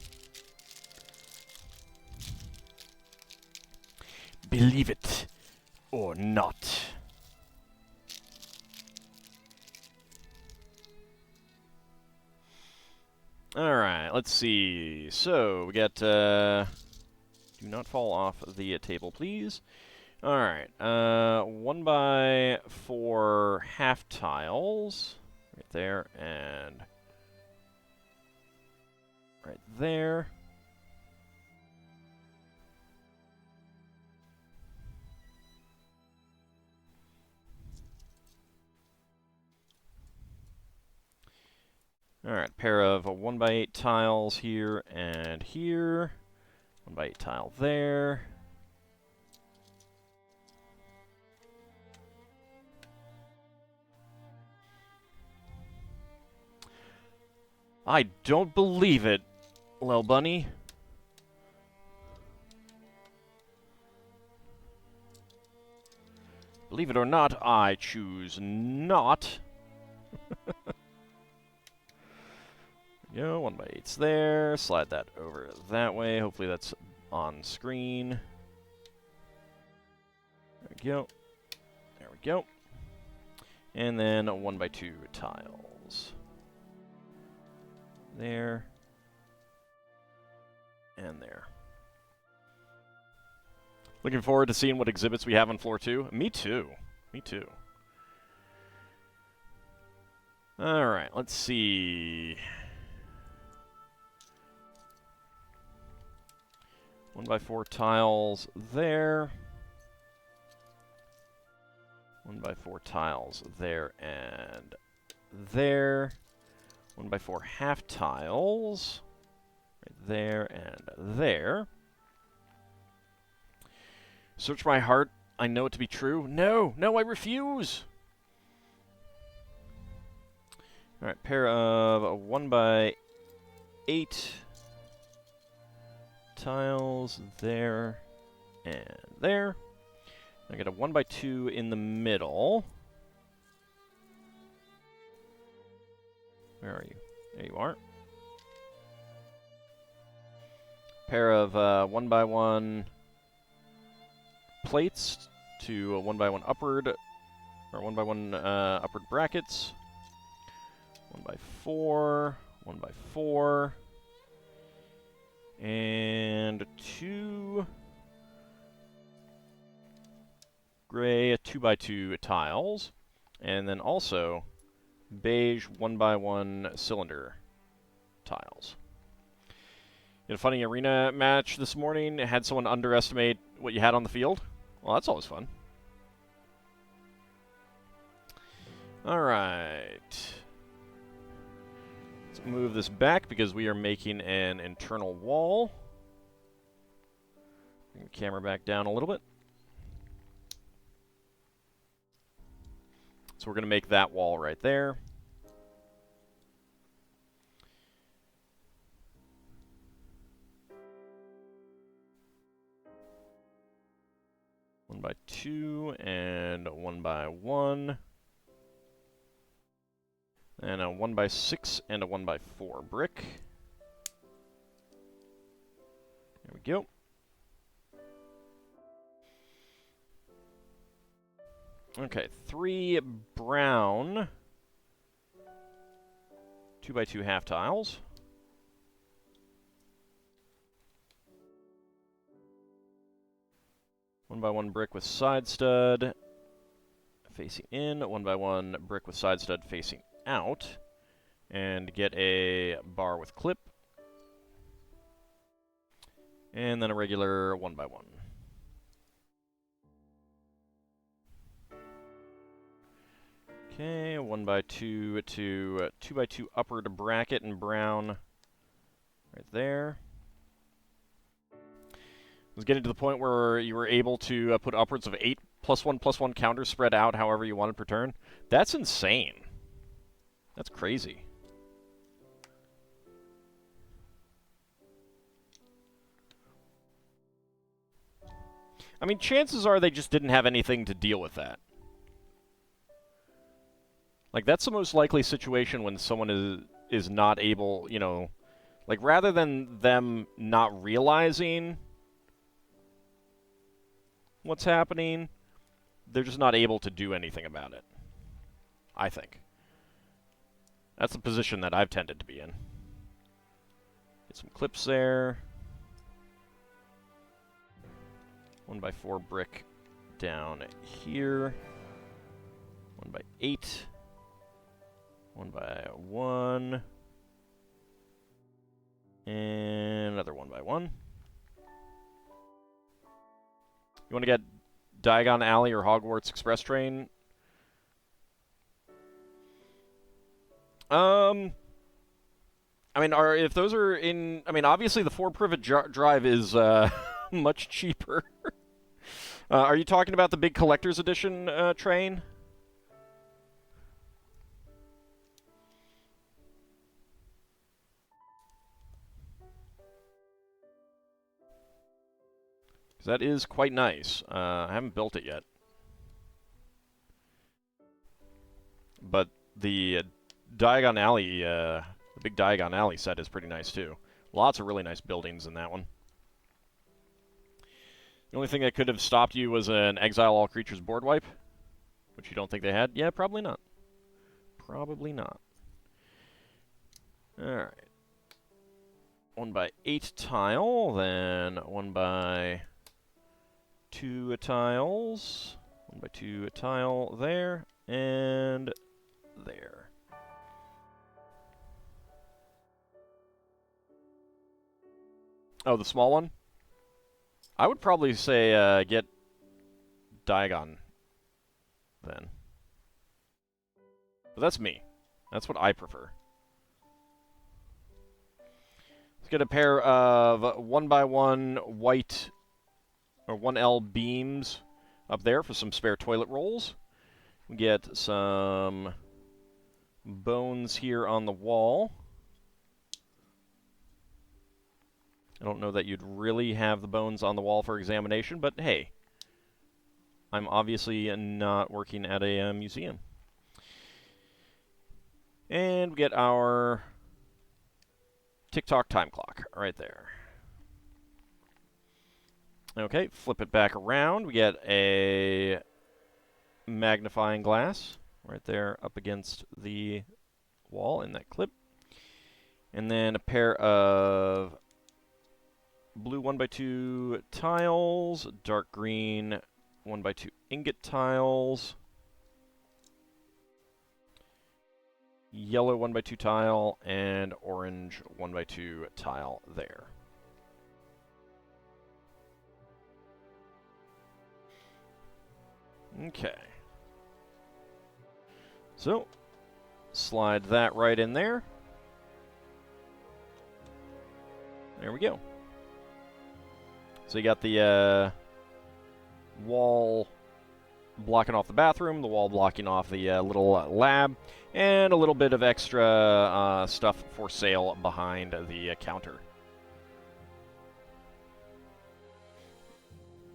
Believe it or not. Alright, let's see. So, we got, do not fall off the table, please. Alright, 1x4 half tiles. Right there, and right there. Alright, pair of 1x8 tiles here and here. 1x8 tile there. I don't believe it, Lil Bunny. Believe it or not, I choose not. Go, 1x8's there. Slide that over that way. Hopefully that's on screen. There we go. There we go. And then 1x2 tiles. There. And there. Looking forward to seeing what exhibits we have on floor 2. Me too. Me too. Alright, let's see. 1x4 tiles there. 1x4 tiles there and there. 1x4 half tiles. Right there and there. Search my heart. I know it to be true. No! No, I refuse! Alright, pair of 1x8 tiles there and there. I get a 1x2 in the middle. Where are you? There you are. Pair of 1x1 plates to a 1x1 upward, or 1x1 upward brackets. 1x4, 1x4. And 2 gray 2x2 tiles. And then also beige 1x1 cylinder tiles. In a funny arena match this morning, had someone underestimate what you had on the field. Well, that's always fun. Alright. Let's move this back because we are making an internal wall. Bring the camera back down a little bit. So we're going to make that wall right there. One by 2 and 1x1. And a 1x6 and a 1x4 brick. There we go. Okay, 3 brown 2x2 half tiles. One by one brick with side stud facing in, 1x1 brick with side stud facing out, and get a bar with clip, and then a regular 1x1. Okay, 1x2 to 2x2 upward bracket in brown right there. It was getting to the point where you were able to put upwards of 8 +1/+1 counters spread out however you wanted per turn. That's insane. That's crazy. I mean, chances are they just didn't have anything to deal with that. Like, that's the most likely situation when someone is not able, you know, like, rather than them not realizing what's happening, they're just not able to do anything about it, I think. That's the position that I've tended to be in. Get some clips there. 1x4 brick down here. 1x8. 1x1. And another 1x1. You want to get Diagon Alley or Hogwarts Express Train? I mean, if those are in... I mean, obviously the 4-privet drive is much cheaper. Are you talking about the big collector's edition train? Because that is quite nice. I haven't built it yet. But the Diagon Alley, the big Diagon Alley set is pretty nice too. Lots of really nice buildings in that one. The only thing that could have stopped you was an Exile All Creatures board wipe, which you don't think they had? Yeah, probably not. Probably not. Alright. 1x8 tile, then 1x2 tiles. 1x2 tile there, and there. Oh, the small one? I would probably say get Diagon then. But that's me. That's what I prefer. Let's get a pair of 1x1 white or 1L beams up there for some spare toilet rolls. We get some bones here on the wall. I don't know that you'd really have the bones on the wall for examination, but hey, I'm obviously not working at a museum. And we get our TikTok time clock right there. Okay, flip it back around. We get a magnifying glass right there up against the wall in that clip. And then a pair of blue 1x2 tiles, dark green 1x2 ingot tiles, yellow 1x2 tile, and orange 1x2 tile there. Okay. So, slide that right in there. There we go. So you got the wall blocking off the bathroom, the wall blocking off the little lab, and a little bit of extra stuff for sale behind the counter.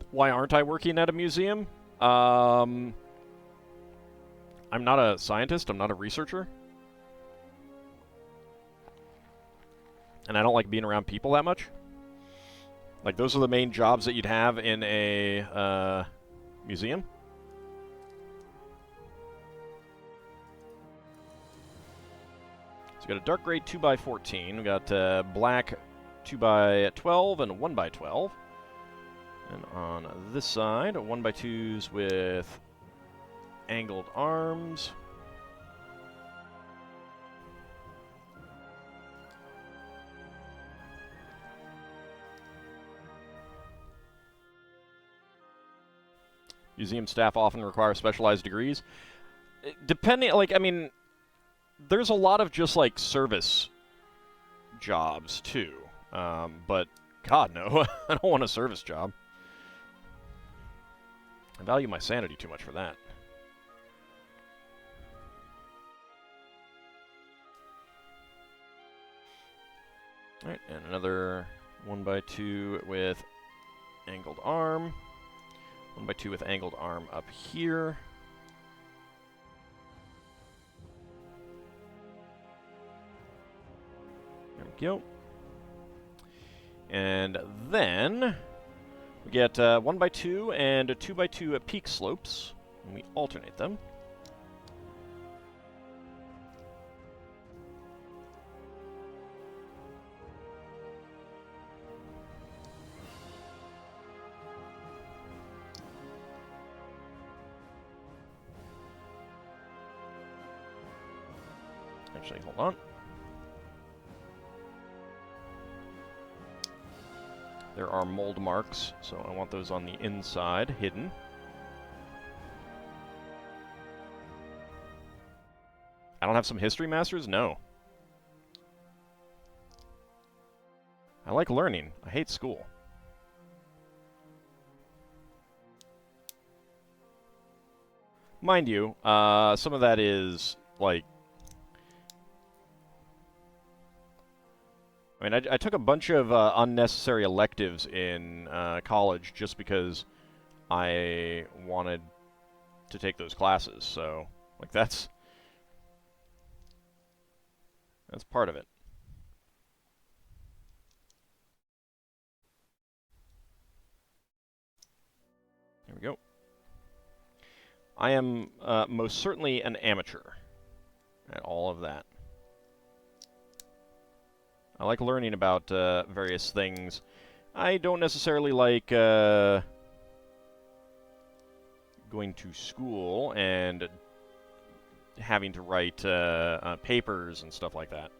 Why aren't I working at a museum? I'm not a scientist, I'm not a researcher. And I don't like being around people that much. Like, those are the main jobs that you'd have in a museum. So we got a dark gray 2x14. We got black 2x12 and 1x12. And on this side, 1x2s with angled arms. Museum staff often require specialized degrees. Depending, like, I mean, there's a lot of just, like, service jobs, too. But, God, no. I don't want a service job. I value my sanity too much for that. Alright, and another 1x2 with angled arm. 1x2 with angled arm up here. There we go. And then we get 1x2 and a 2x2 peak slopes, and we alternate them. Actually, hold on. There are mold marks, so I want those on the inside, hidden. I don't have some history masters? No. I like learning. I hate school. Mind you, some of that is, like... I mean, I took a bunch of unnecessary electives in college just because I wanted to take those classes, so, like, that's part of it. There we go. I am most certainly an amateur at all of that. I like learning about various things. I don't necessarily like going to school and having to write papers and stuff like that.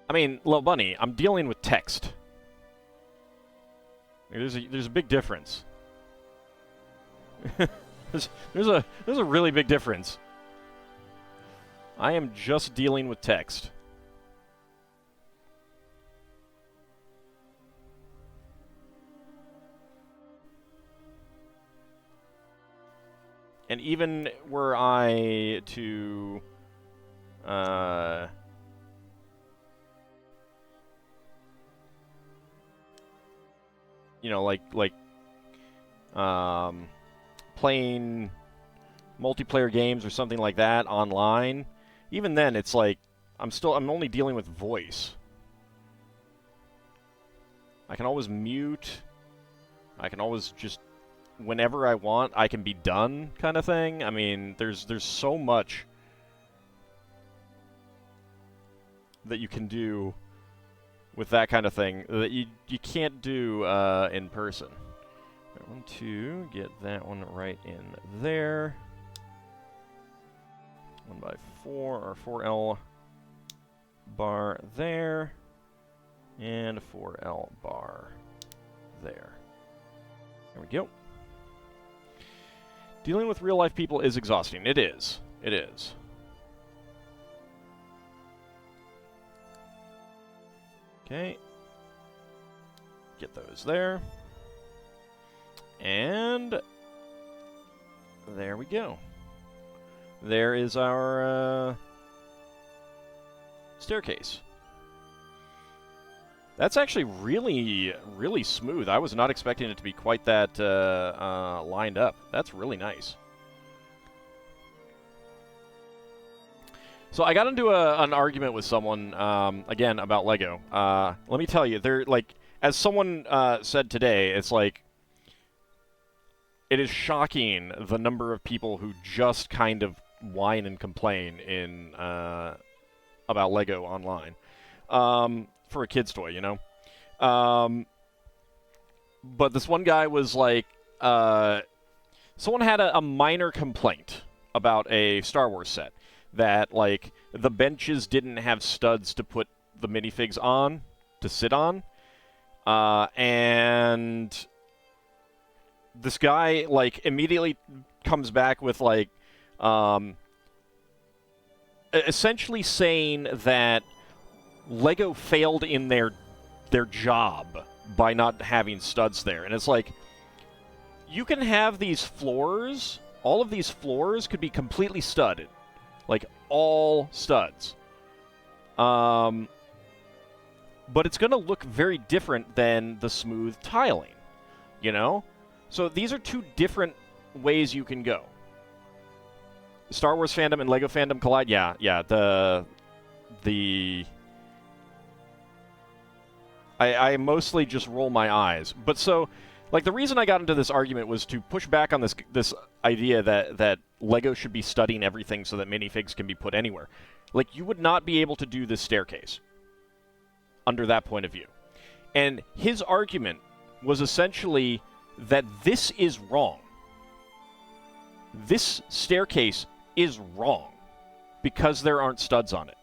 I mean, Little Bunny, I'm dealing with text. There's a big difference. There's a really big difference. I am just dealing with text. And even were I to you know, like playing multiplayer games or something like that online, even then it's like I'm only dealing with voice. I can always mute. I can always just whenever I want, I can be done kind of thing. I mean, there's so much that you can do with that kind of thing that you can't do in person. I want to get that one right in there. 1x4 or 4L bar there, and 4L bar there. There we go. Dealing with real-life people is exhausting. It is. It is. Okay. Get those there. And there we go. There is our staircase. That's actually really, really smooth. I was not expecting it to be quite that lined up. That's really nice. So I got into an argument with someone, again, about Lego. Let me tell you, they're like, as someone said today, it's like, it is shocking the number of people who just kind of whine and complain in about Lego online. For a kid's toy, you know? But this one guy was like, someone had a minor complaint about a Star Wars set. That, like, the benches didn't have studs to put the minifigs on, to sit on. And this guy, like, immediately comes back with, like, essentially saying that Lego failed in their job by not having studs there. And it's like, you can have these floors, all of these floors could be completely studded. Like, all studs. But it's going to look very different than the smooth tiling, you know? So these are two different ways you can go. Star Wars fandom and Lego fandom collide? Yeah, I mostly just roll my eyes. But so, like, the reason I got into this argument was to push back on this idea that Lego should be studying everything so that minifigs can be put anywhere. Like, you would not be able to do this staircase under that point of view. And his argument was essentially that this is wrong. This staircase is wrong because there aren't studs on it.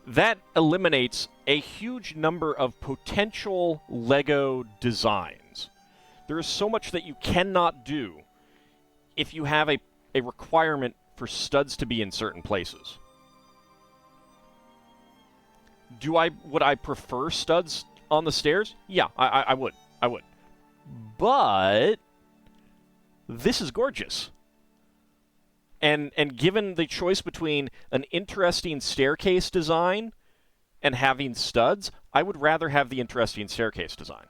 That eliminates a huge number of potential Lego designs. There is so much that you cannot do if you have a requirement for studs to be in certain places. Would I prefer studs on the stairs? Yeah, I would. I would. But this is gorgeous. And given the choice between an interesting staircase design and having studs, I would rather have the interesting staircase design.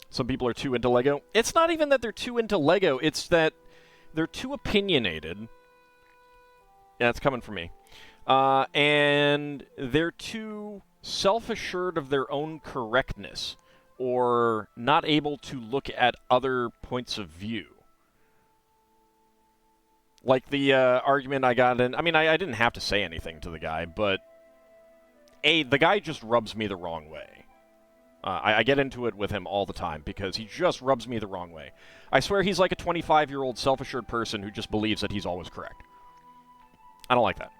Some people are too into Lego. It's not even that they're too into Lego, it's that they're too opinionated. Yeah, it's coming from me. And they're too self-assured of their own correctness, or not able to look at other points of view. Like the argument I got in... I mean, I didn't have to say anything to the guy, but... the guy just rubs me the wrong way. I get into it with him all the time, because he just rubs me the wrong way. I swear he's like a 25-year-old self-assured person who just believes that he's always correct. I don't like that.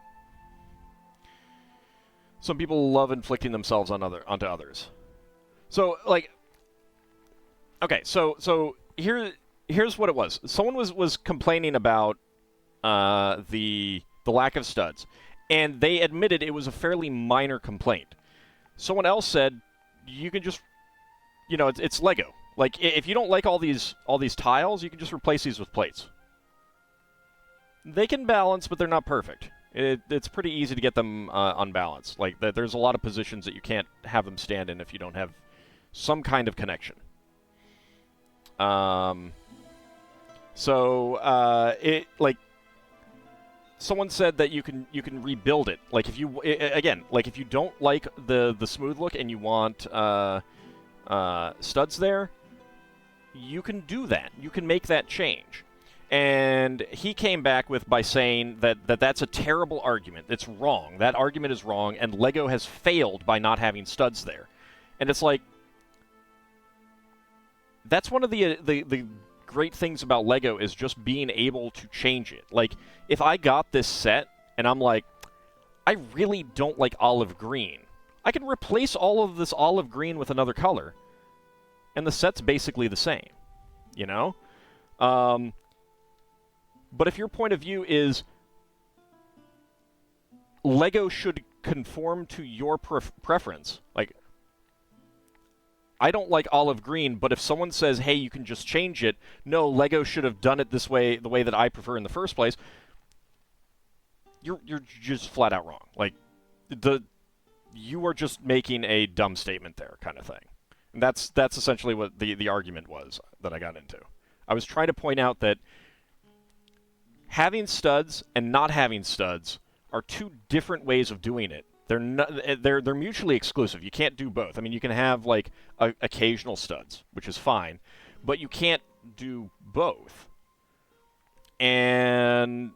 Some people love inflicting themselves onto others. So, like, okay, so here's what it was. Someone was complaining about the lack of studs, and they admitted it was a fairly minor complaint. Someone else said, you can just, you know, it's Lego. Like, if you don't like all these tiles, you can just replace these with plates. They can balance, but they're not perfect. It's pretty easy to get them unbalanced. Like, there's a lot of positions that you can't have them stand in if you don't have some kind of connection. someone said that you can rebuild it. Like if you again, like if you don't like the smooth look and you want studs there, you can do that. You can make that change. And he came back by saying that that's a terrible argument. It's wrong. That argument is wrong, and LEGO has failed by not having studs there. And it's like, that's one of the great things about LEGO is just being able to change it. Like, if I got this set and I'm like, I really don't like olive green, I can replace all of this olive green with another color, and the set's basically the same, you know? But if your point of view is LEGO should conform to your preference, like, I don't like olive green, but if someone says, hey, you can just change it, no, LEGO should have done it this way, the way that I prefer in the first place, you're just flat out wrong. Like, you are just making a dumb statement there, kind of thing. And that's essentially what the argument was that I got into. I was trying to point out that having studs and not having studs are two different ways of doing it. They're mutually exclusive. You can't do both. I mean, you can have like occasional studs, which is fine, but you can't do both. And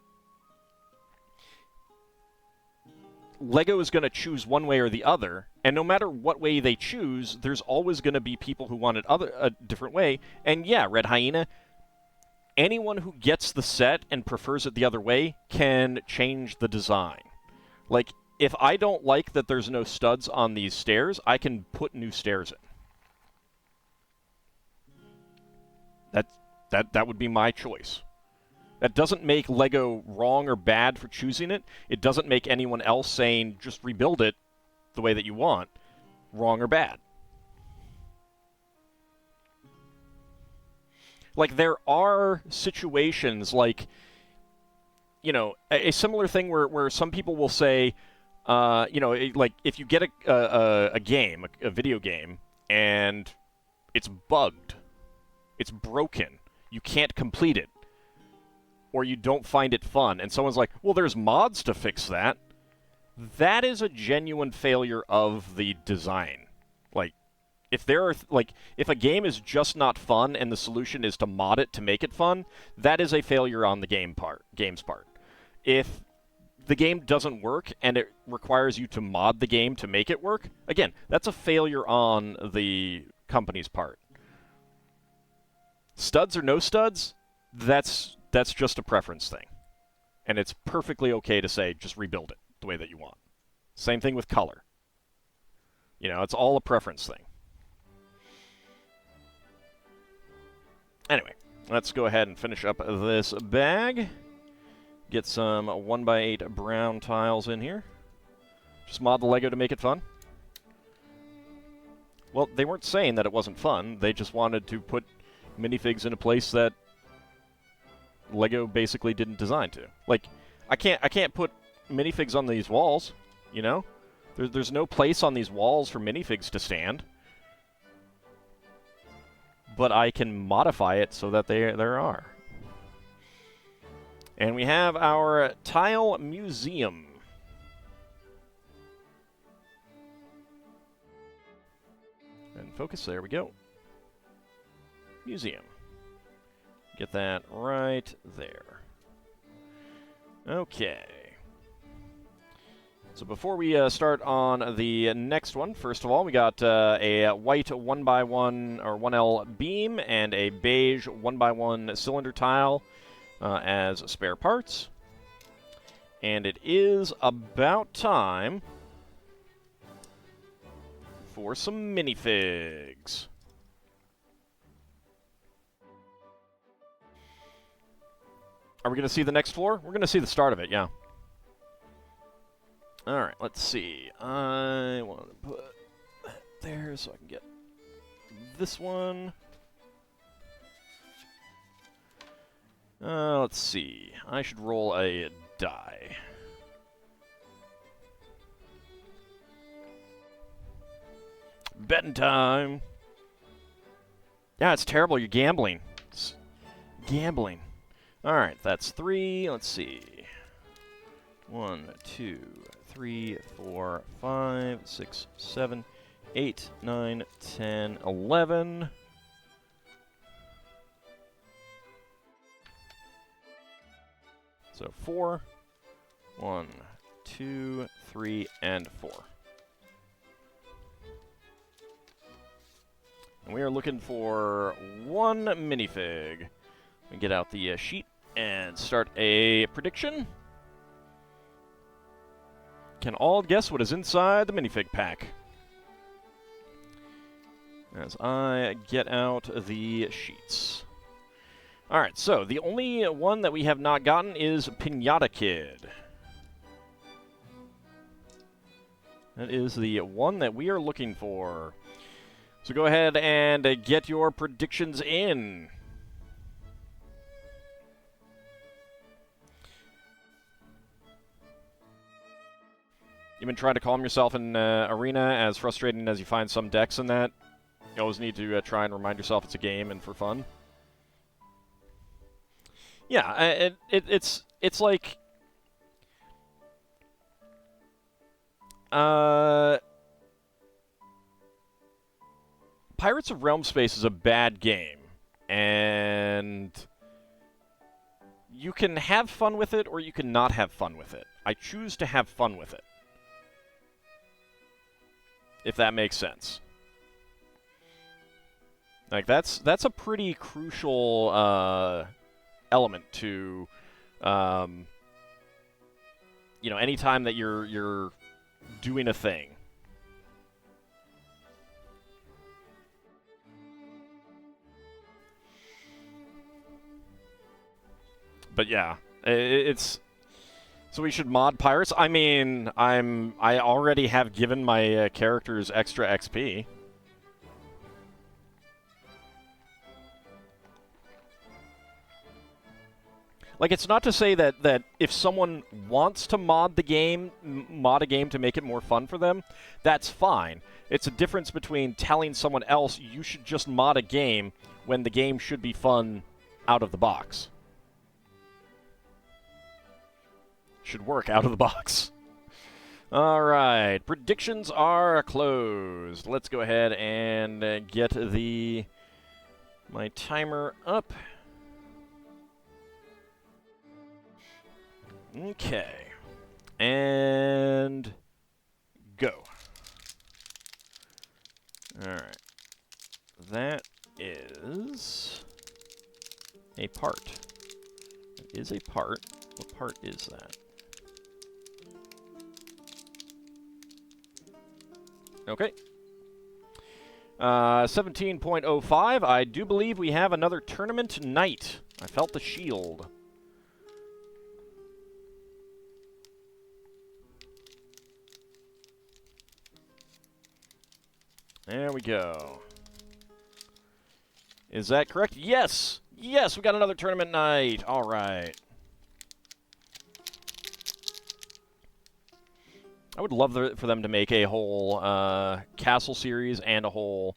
LEGO is going to choose one way or the other, and no matter what way they choose, there's always going to be people who want it a different way. And yeah, Red Hyena, anyone who gets the set and prefers it the other way can change the design. Like, if I don't like that there's no studs on these stairs, I can put new stairs in. That would be my choice. That doesn't make LEGO wrong or bad for choosing it. It doesn't make anyone else saying, just rebuild it the way that you want, wrong or bad. Like, there are situations like, you know, a similar thing where some people will say, you know, like, if you get a game, a video game, and it's bugged, it's broken, you can't complete it, or you don't find it fun, and someone's like, well, there's mods to fix that, that is a genuine failure of the design. Like, if there are, if a game is just not fun and the solution is to mod it to make it fun, that is a failure on the game's part. If the game doesn't work and it requires you to mod the game to make it work, again, that's a failure on the company's part. Studs or no studs, that's just a preference thing. And it's perfectly okay to say, just rebuild it the way that you want. Same thing with color. You know, it's all a preference thing. Anyway, let's go ahead and finish up this bag. Get some 1x8 brown tiles in here. Just mod the LEGO to make it fun. Well, they weren't saying that it wasn't fun. They just wanted to put minifigs in a place that LEGO basically didn't design to. Like, I can't put minifigs on these walls, you know? There's no place on these walls for minifigs to stand. But I can modify it so that there are. And we have our tile museum. And focus, there we go. Museum. Get that right there. Okay. So before we start on the next one, first of all, we got a white 1x1 or 1L beam and a beige 1x1 cylinder tile as spare parts. And it is about time for some minifigs. Are we going to see the next floor? We're going to see the start of it, yeah. Alright, let's see. I want to put that there so I can get this one. Let's see. I should roll a die. Betting time. Yeah, it's terrible. You're gambling. It's gambling. Alright, that's 3. Let's see. 1, 2, 3, 4, 5, 6, 7, 8, 9, 10, 11. So 4. 1, 2, 3, and 4. And we are looking for one minifig. We get out the sheet and start a prediction. Can all guess what is inside the minifig pack? As I get out the sheets. Alright, so the only one that we have not gotten is Pinata Kid. That is the one that we are looking for. So go ahead and get your predictions in. You've been trying to calm yourself in Arena, as frustrating as you find some decks in that. You always need to try and remind yourself it's a game and for fun. Yeah, it's like... Pirates of Realm Space is a bad game, and you can have fun with it or you can not have fun with it. I choose to have fun with it, if that makes sense. Like, that's a pretty crucial element to, you know, anytime that you're doing a thing. But yeah, it's... So we should mod pirates? I mean, I already have given my characters extra XP. Like, it's not to say that if someone wants to mod a game to make it more fun for them, that's fine. It's a difference between telling someone else you should just mod a game when the game should be fun out of the box. Should work out of the box. Alright, predictions are closed. Let's go ahead and get my timer up. Okay. And go. Alright. That is a part. It is a part. What part is that? Okay. 17.05. I do believe we have another tournament night. I felt the shield. There we go. Is that correct? Yes! Yes, we got another tournament night. All right. I would love for them to make a whole castle series and a whole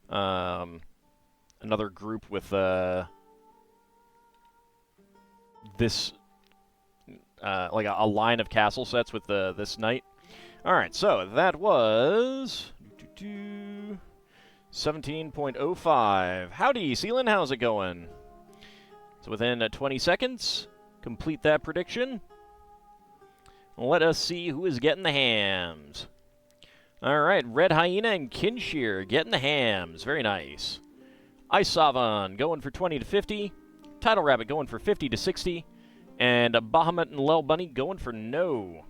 another group with this like a line of castle sets with this knight. All right, so that was 17.05. Howdy, Sealan, how's it going? So within 20 seconds, complete that prediction. Let us see who is getting the hams. All right, Red Hyena and Kinshear getting the hams. Very nice. Ice Savan going for 20 to 50. Tidal Rabbit going for 50 to 60. And Bahamut and Lel Bunny going for no.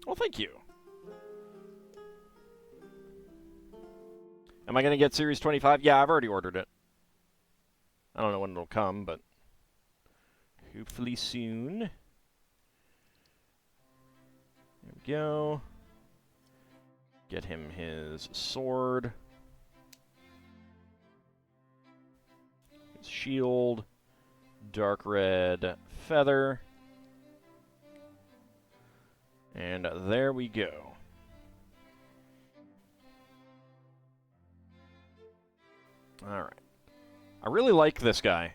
Well, thank you. Am I going to get Series 25? Yeah, I've already ordered it. I don't know when it'll come, but hopefully soon. There we go. Get him his sword. His shield. Dark red feather. And there we go. All right. I really like this guy.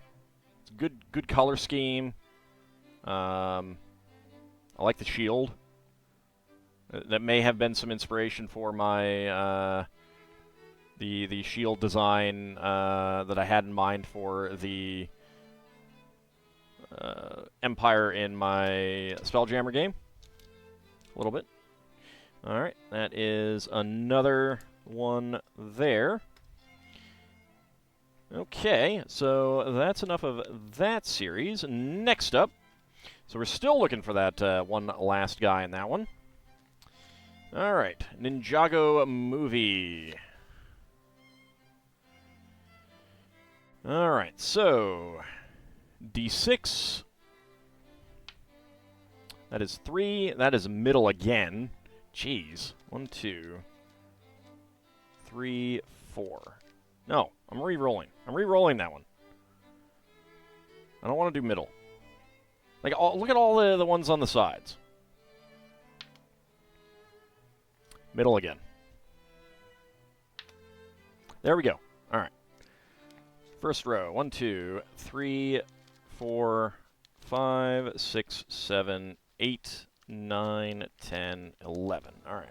It's good color scheme. I like the shield. That may have been some inspiration for my the shield design that I had in mind for the Empire in my Spelljammer game. A little bit. Alright, that is another one there. Okay, so that's enough of that series. Next up, so we're still looking for that one last guy in that one. Alright, Ninjago Movie. Alright, so D6. That is 3. That is middle again. Jeez. 1, 2, 3, 4. No, I'm re-rolling. I'm re-rolling that one. I don't want to do middle. Like, look at all the ones on the sides. Middle again. There we go. All right. First row. 1, 2, 3, 4, 5, 6, 7, 8, 9, 10, 11. All right.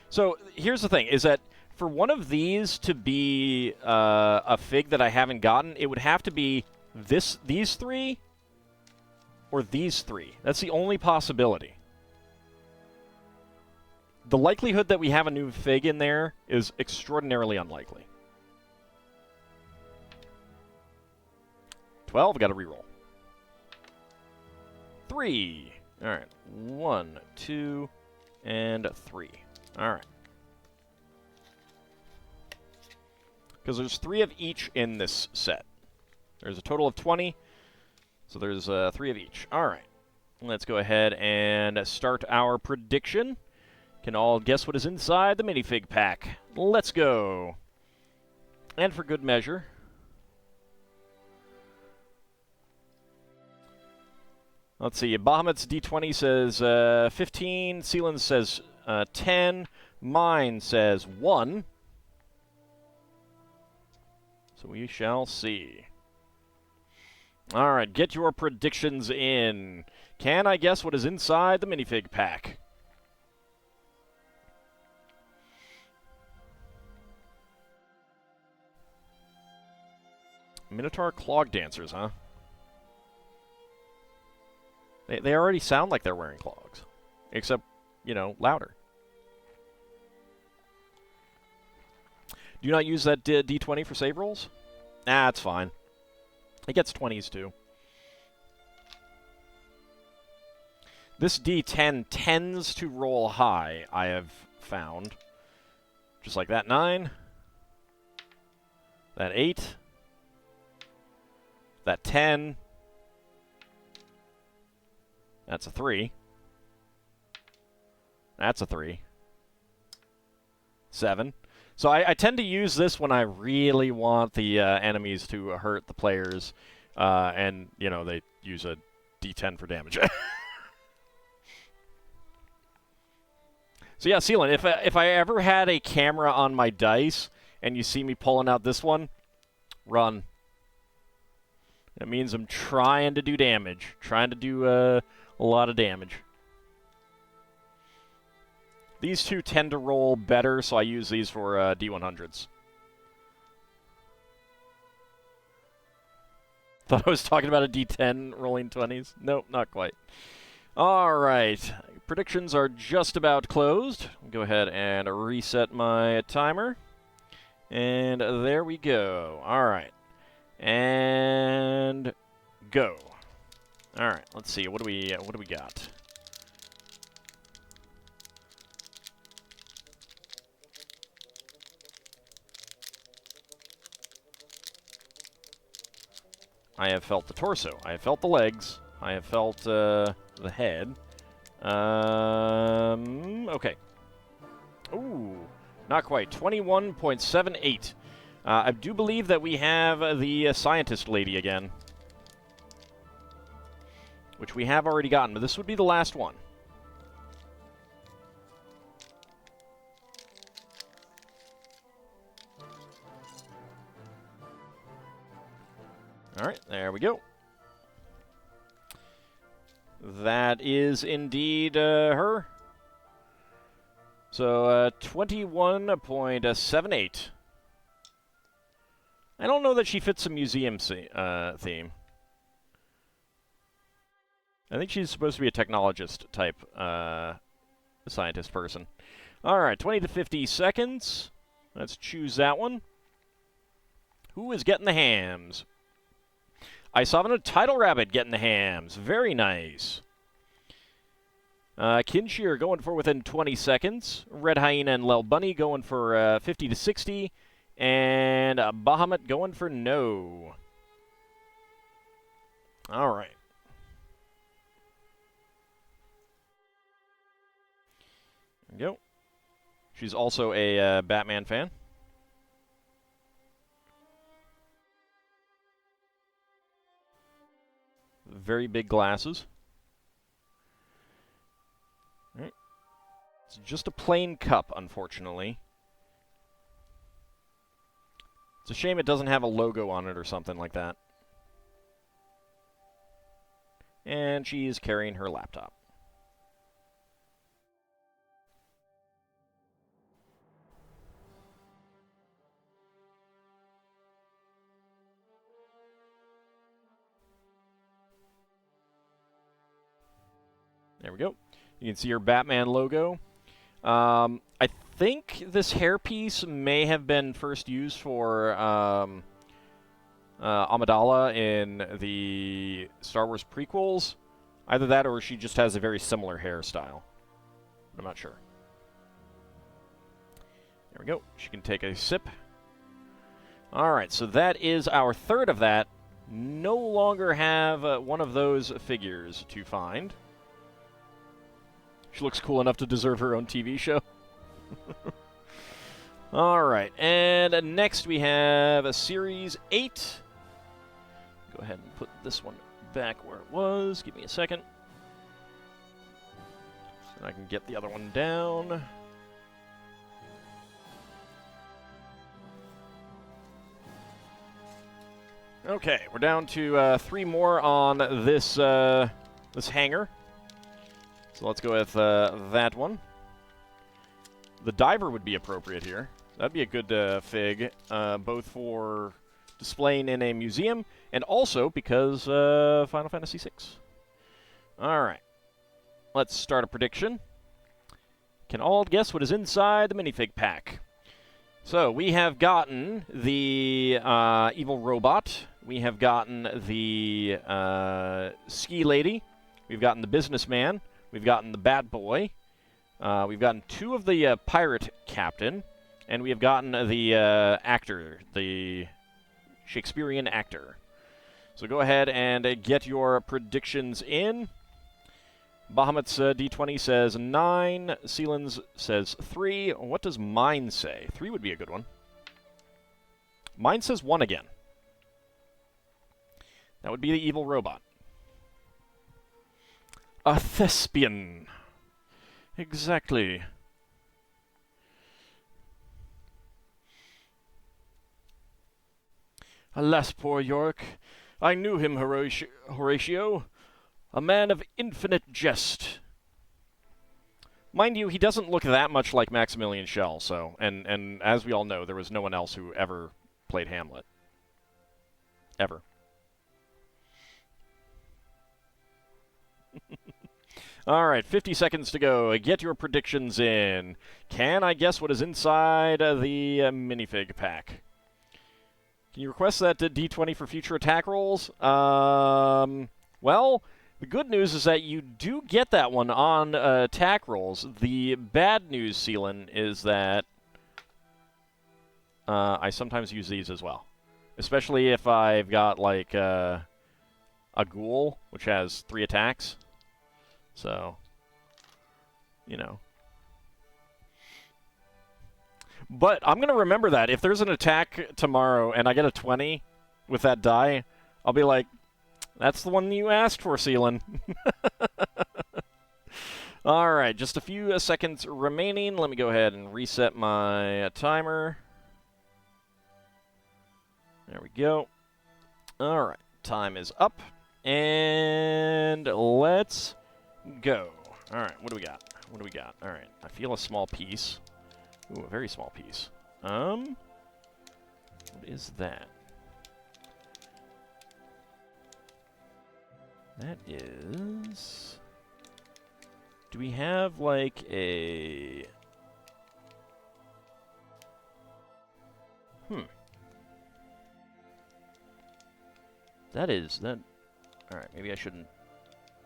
So here's the thing, is that for one of these to be a fig that I haven't gotten, it would have to be these 3 or these 3. That's the only possibility. The likelihood that we have a new fig in there is extraordinarily unlikely. 12, got to reroll. 3. All right. 1, 2, and 3. All right. Because there's 3 of each in this set. There's a total of 20, so there's 3 of each. All right. Let's go ahead and start our prediction. Can all guess what is inside the minifig pack? Let's go. And for good measure, let's see. Bahamut's D20 says 15. Sealand says 10. Mine says 1. So we shall see. All right, get your predictions in. Can I guess what is inside the minifig pack? Minotaur clog dancers, huh? They already sound like they're wearing clogs. Except, you know, louder. Do you not use that D20 for save rolls? Nah, it's fine. It gets 20s too. This D10 tends to roll high, I have found. Just like that 9. That 8. That 10. That's a 3. That's a 3. 7. So I tend to use this when I really want the enemies to hurt the players, and, you know, they use a D10 for damage. So yeah, Sealant, if I ever had a camera on my dice and you see me pulling out this one, run. That means I'm trying to do damage. Trying to do a lot of damage. These two tend to roll better, so I use these for D100s. Thought I was talking about a D10 rolling 20s. Nope, not quite. All right. Predictions are just about closed. Go ahead and reset my timer. And there we go. All right. And go. All right. Let's see. What do we got? I have felt the torso. I have felt the legs. I have felt the head. Okay. Ooh, not quite. 21.78. I do believe that we have the scientist lady again, which we have already gotten, but this would be the last one. All right, there we go. That is indeed her. So 21.78. I don't know that she fits a museum theme. I think she's supposed to be a technologist type scientist person. All right, 20 to 50 seconds. Let's choose that one. Who is getting the hams? I saw a Title Rabbit getting the hams. Very nice. Kinshir going for within 20 seconds. Red Hyena and Lel Bunny going for 50 to 60. And Bahamut going for no. All right. There we go. She's also a Batman fan. Very big glasses. All right. It's just a plain cup, unfortunately. It's a shame it doesn't have a logo on it or something like that. And she's carrying her laptop. There we go. You can see your Batman logo. I think this hairpiece may have been first used for Amidala in the Star Wars prequels. Either that or she just has a very similar hairstyle. I'm not sure. There we go. She can take a sip. Alright, so that is our third of that. No longer have one of those figures to find. She looks cool enough to deserve her own TV show. Alright, and next we have a Series 8. Go ahead and put this one back where it was. Give me a second. So I can get the other one down. Okay, we're down to 3 more on this this hanger. So let's go with that one. The diver would be appropriate here. That'd be a good fig, both for displaying in a museum and also because Final Fantasy VI. All right, let's start a prediction. Can all guess what is inside the minifig pack? So we have gotten the evil robot. We have gotten the ski lady. We've gotten the businessman. We've gotten the bad boy. We've gotten 2 of the pirate captain. And we have gotten the actor, the Shakespearean actor. So go ahead and get your predictions in. Bahamut's D20 says 9. Sealan's says 3. What does mine say? 3 would be a good one. Mine says 1 again. That would be the evil robot. A thespian. Exactly. Alas, poor Yorick. I knew him, Horatio. A man of infinite jest. Mind you, he doesn't look that much like Maximilian Schell, so... And as we all know, there was no one else who ever played Hamlet. Ever. All right, 50 seconds to go. Get your predictions in. Can I guess what is inside the minifig pack? Can you request that D20 for future attack rolls? Well, the good news is that you do get that one on attack rolls. The bad news, Sealan, is that I sometimes use these as well. Especially if I've got, like, a ghoul, which has 3 attacks. So, you know. But I'm going to remember that. If there's an attack tomorrow and I get a 20 with that die, I'll be like, that's the one you asked for, Sealan. All right, just a few seconds remaining. Let me go ahead and reset my timer. There we go. All right, time is up. And let's let's go. All right, what do we got? What do we got? All right, I feel a small piece. Ooh, a very small piece. What is that? That is... Do we have, like, a... That is... That... Alright, maybe I shouldn't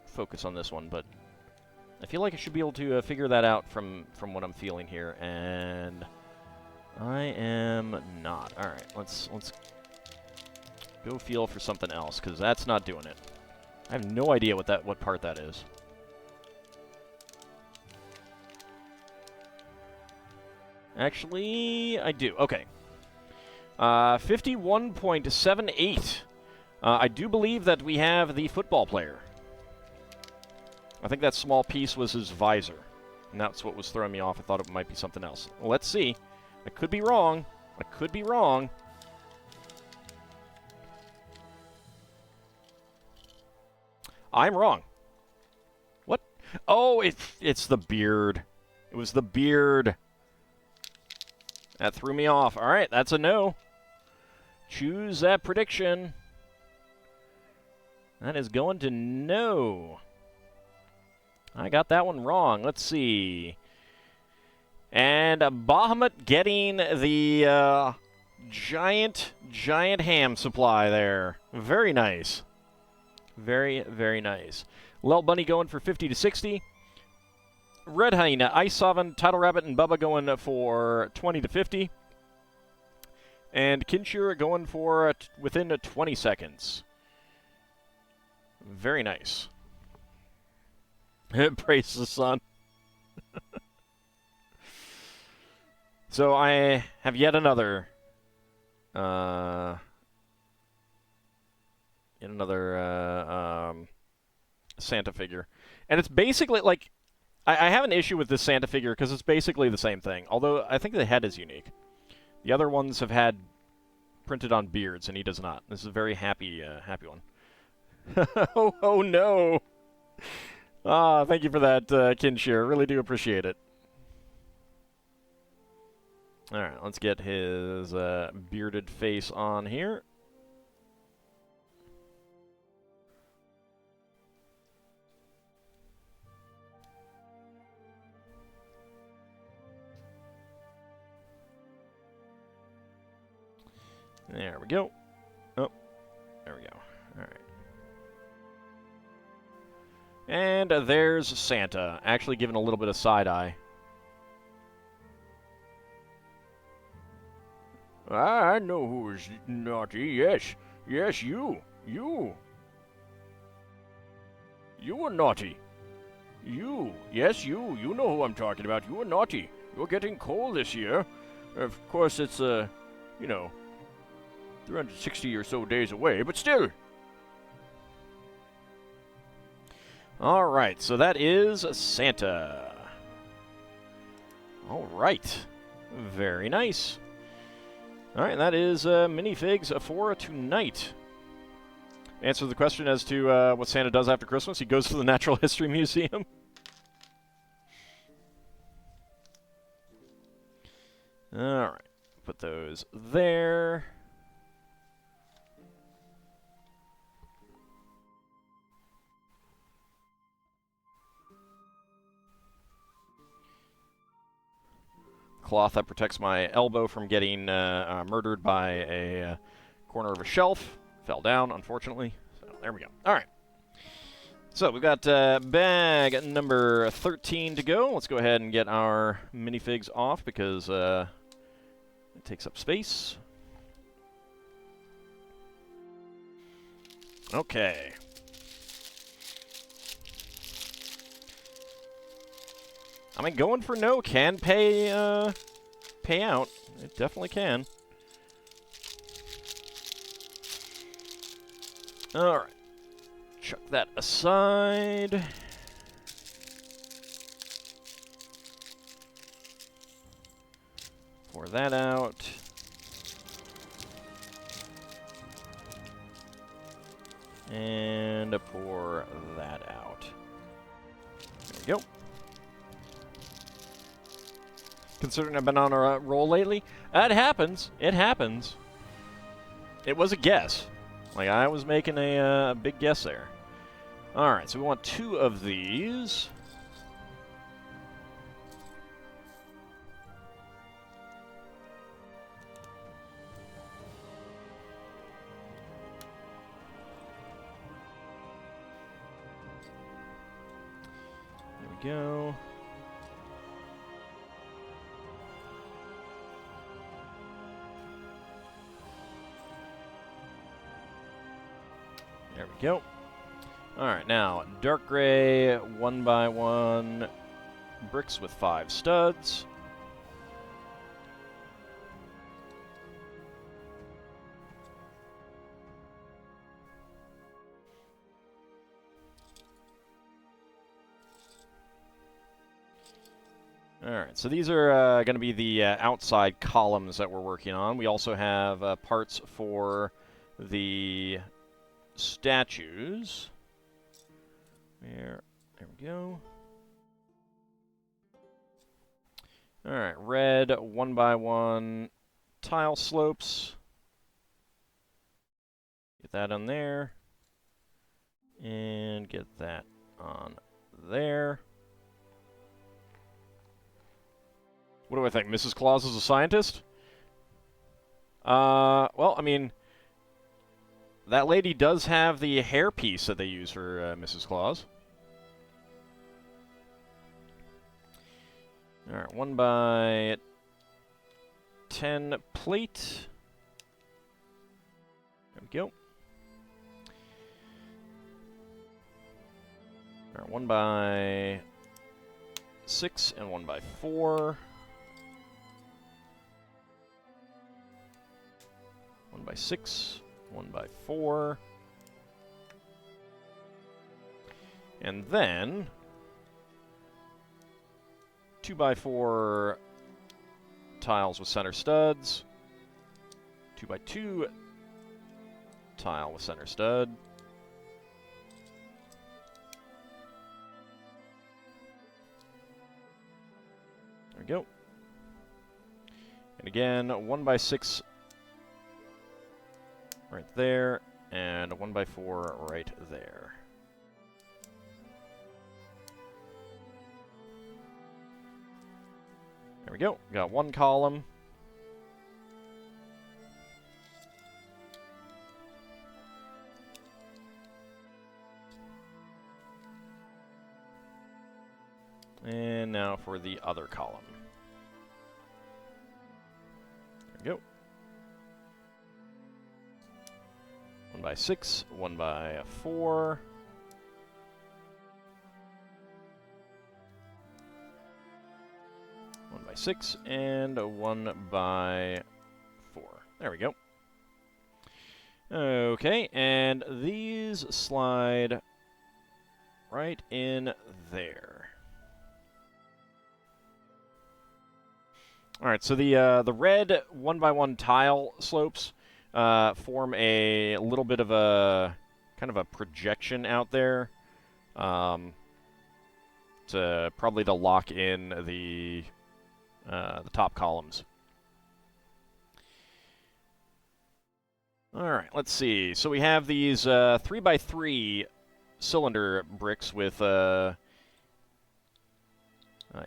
focus on this one, but... I feel like I should be able to figure that out from what I'm feeling here, and... I am not. Alright, let's go feel for something else, because that's not doing it. I have no idea what part that is. Actually, I do. Okay. 51.78. I do believe that we have the football player. I think that small piece was his visor. And that's what was throwing me off. I thought it might be something else. Well, let's see. I could be wrong. I could be wrong. I'm wrong. What? Oh, it's the beard. It was the beard. That threw me off. All right, that's a no. Choose that prediction. That is going to no. I got that one wrong. Let's see. And Bahamut getting the giant ham supply there. Very nice. Very, very nice. Lel Bunny going for 50 to 60. Red Hyena, Ice Sovereign, Tidal Rabbit, and Bubba going for 20 to 50. And Kinshura going for within 20 seconds. Very nice. Praise the sun. So I have yet another Santa figure. And it's basically like, I have an issue with this Santa figure because it's basically the same thing. Although I think the head is unique. The other ones have had printed on beards, and he does not. This is a very happy one. Oh no! Ah, thank you for that, Kinshare. Really do appreciate it. All right, let's get his bearded face on here. There we go. Oh, there we go. All right. And there's Santa, actually giving a little bit of side-eye. I know who's naughty, yes. Yes, you. You. You were naughty. You. Yes, you. You know who I'm talking about. You were naughty. You're getting cold this year. Of course, it's, you know, 360 or so days away, but still. All right, so that is Santa. All right. Very nice. All right, that is minifigs for tonight. Answer the question as to what Santa does after Christmas. He goes to the Natural History Museum. All right, put those there. Cloth that protects my elbow from getting murdered by a corner of a shelf. Fell down, unfortunately. So there we go. All right. So we've got bag number 13 to go. Let's go ahead and get our minifigs off because it takes up space. Okay. I mean, going for no can pay out. It definitely can. All right. Chuck that aside. Pour that out. And pour that out. we go. Considering I've been on a roll lately, that happens. It happens. It was a guess. Like, I was making a big guess there. Alright, so we want 2 of these. There we go. There we go. Alright, now, dark gray, 1x1 bricks with 5 studs. Alright, so these are going to be the outside columns that we're working on. We also have parts for the statues. There we go. Alright, red 1x1 tile slopes. Get that on there. And get that on there. What do I think? Mrs. Claus is a scientist? Well, I mean, that lady does have the hairpiece that they use for Mrs. Claus. Alright, 1x10 plate. There we go. Alright, 1x6 and 1x4. 1x6, 1x4. And then 2x4 tiles with center studs. 2x2 tile with center stud. There we go. And again, 1x6 right there, and a 1x4 right there. There we go. Got 1 column. And now for the other column. There we go. 1x6, 1x4. 1x6 and a 1x4. There we go. Okay, and these slide right in there. All right, so the red 1x1 tile slopes form a little bit of a kind of a projection out there, to probably to lock in the top columns. All right, let's see. So we have these 3x3 cylinder bricks with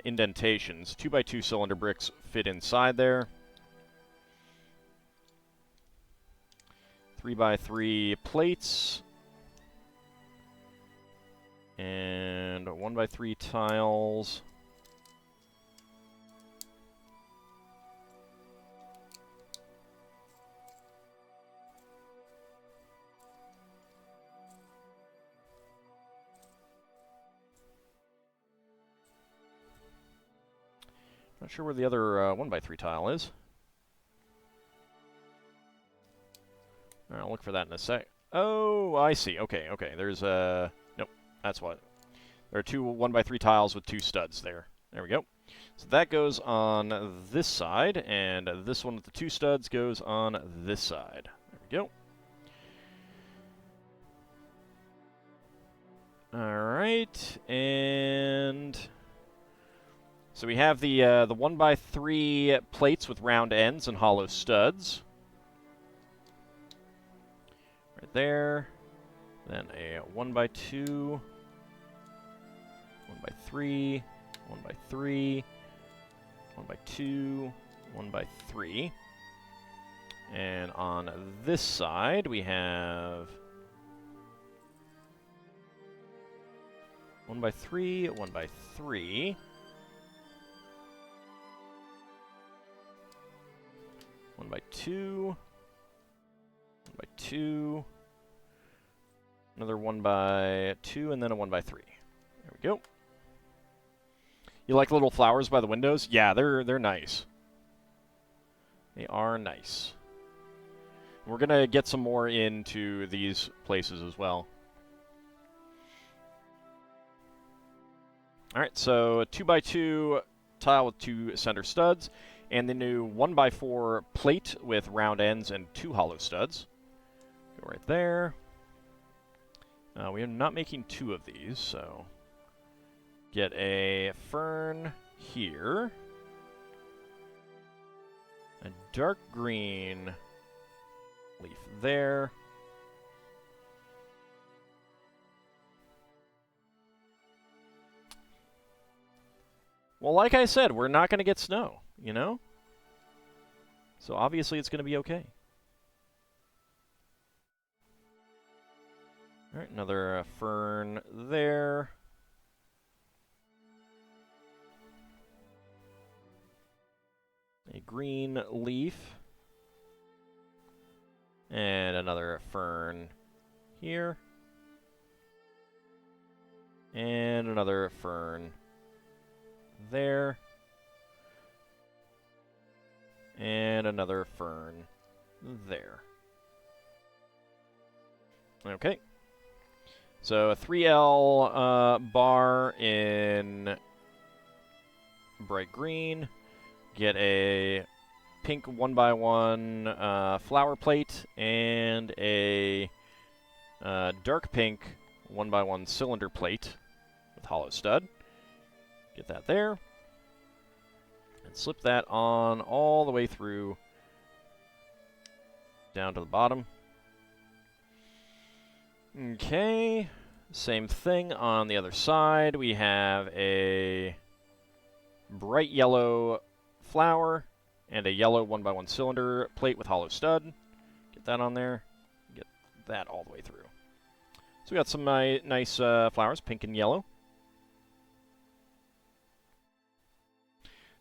indentations. 2x2 cylinder bricks fit inside there. 3x3 plates. And 1x3 tiles. Not sure where the other 1x3 tile is. All right, I'll look for that in a sec. Oh, I see. Okay, okay. There's nope. That's what. There are 2 1x3 tiles with 2 studs there. There we go. So that goes on this side, and this one with the 2 studs goes on this side. There we go. All Alright, and so we have the 1x3 plates with round ends and hollow studs. Right there. Then a 1x2, 1x3, 1x3, 1x2, 1x3. And on this side, we have 1x3, 1x3. 1x2, 1x2, another 1x2, and then a 1x3. There we go. You like little flowers by the windows? Yeah, they're nice. They are nice. We're gonna get some more into these places as well. Alright, so a 2x2 tile with 2 center studs, and the new 1x4 plate with round ends and 2 hollow studs. Go right there. We are not making 2 of these, so get a fern here. A dark green leaf there. Well, like I said, we're not going to get snow, you know? So obviously it's going to be okay. Alright, another fern there. A green leaf. And another fern here. And another fern there. And another fern there. Okay. So a 3L bar in bright green. Get a pink 1x1 flower plate and a dark pink 1x1 cylinder plate with hollow stud. Get that there. And slip that on all the way through down to the bottom. Okay, same thing on the other side. We have a bright yellow flower and a yellow 1x1 cylinder plate with hollow stud. Get that on there. Get that all the way through. So we got some nice flowers, pink and yellow.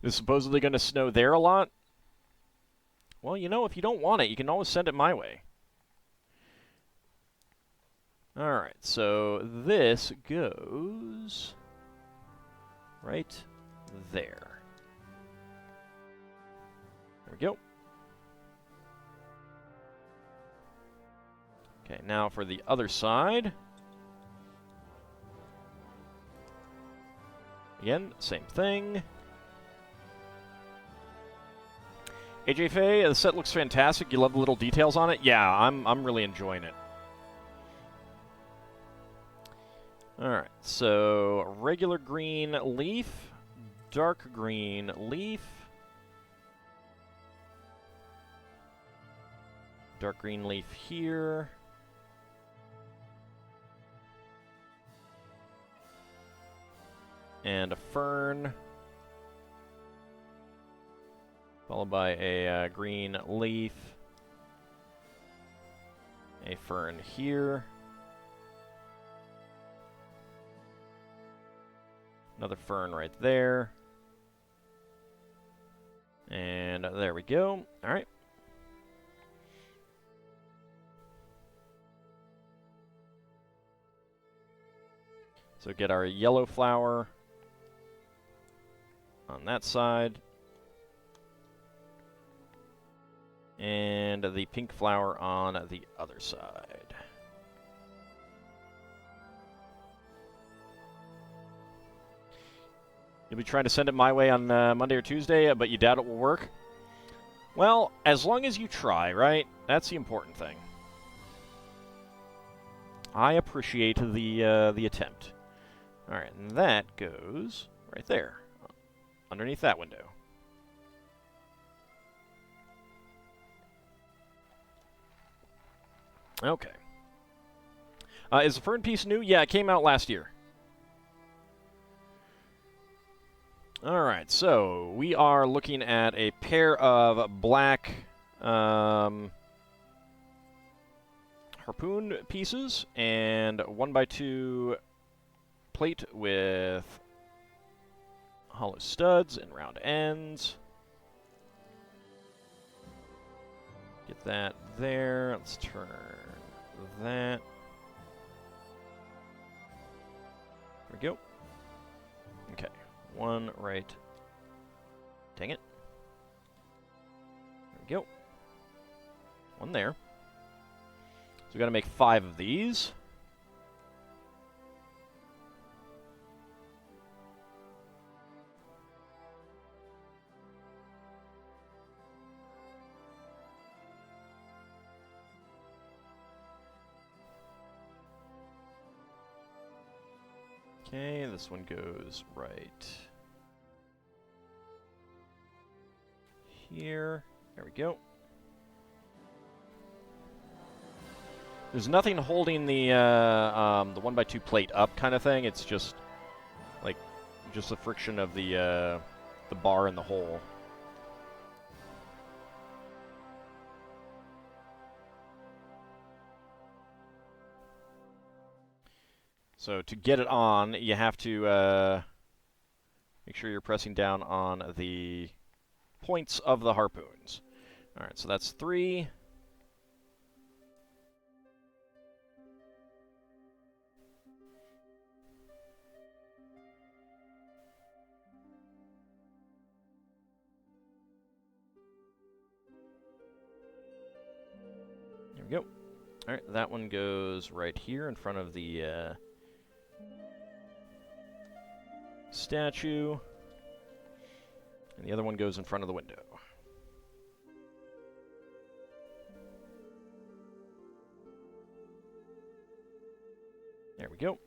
Is supposedly going to snow there a lot? Well, you know, if you don't want it, you can always send it my way. Alright, so this goes right there. There we go. Okay, now for the other side. Again, same thing. AJ Faye, the set looks fantastic. You love the little details on it? Yeah, I'm really enjoying it. Alright, so regular green leaf, dark green leaf, dark green leaf here, and a fern, followed by a green leaf, a fern here, another fern right there. And there we go. All right. So get our yellow flower on that side. And the pink flower on the other side. You'll be trying to send it my way on Monday or Tuesday, but you doubt it will work? Well, as long as you try, right? That's the important thing. I appreciate the attempt. Alright, and that goes right there, underneath that window. Okay. Is the Fern piece new? Yeah, it came out last year. Alright, so we are looking at a pair of black harpoon pieces and 1x2 plate with hollow studs and round ends. Get that there. Let's turn that. There we go. Okay. One right. Dang it. There we go. One there. So we got to make 5 of these. Okay, this one goes right here. There we go. There's nothing holding the 1x2 plate up kind of thing. It's just like the friction of the bar in the hole. So to get it on, you have to make sure you're pressing down on the points of the harpoons. All right, so that's 3. There we go. All right, that one goes right here in front of the statue, and the other one goes in front of the window. There we go.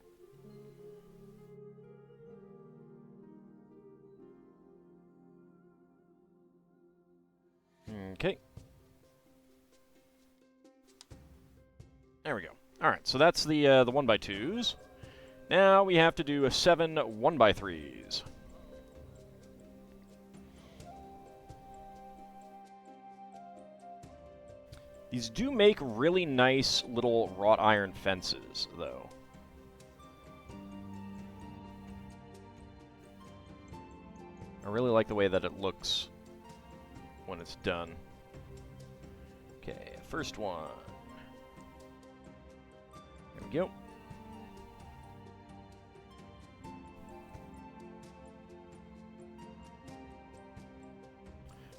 Okay. There we go. All right, so that's the 1x2s. Now we have to do 7 1x3s. These do make really nice little wrought iron fences, though. I really like the way that it looks when it's done. Okay, first one. There we go.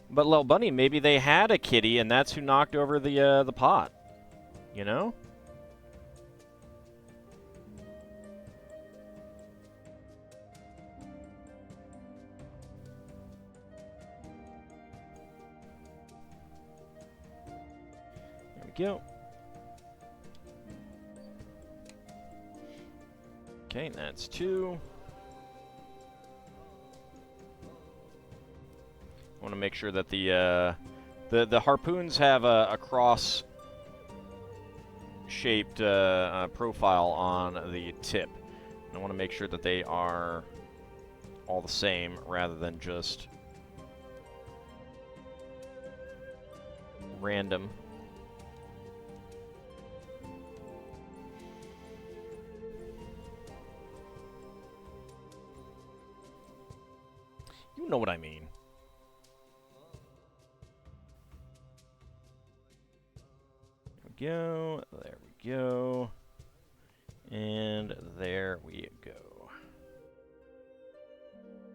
But Little Bunny, maybe they had a kitty, and that's who knocked over the pot. You know? There we go. Okay, that's 2. I want to make sure that the harpoons have a cross-shaped profile on the tip. And I want to make sure that they are all the same rather than just random. You know what I mean. Go, there we go, and there we go.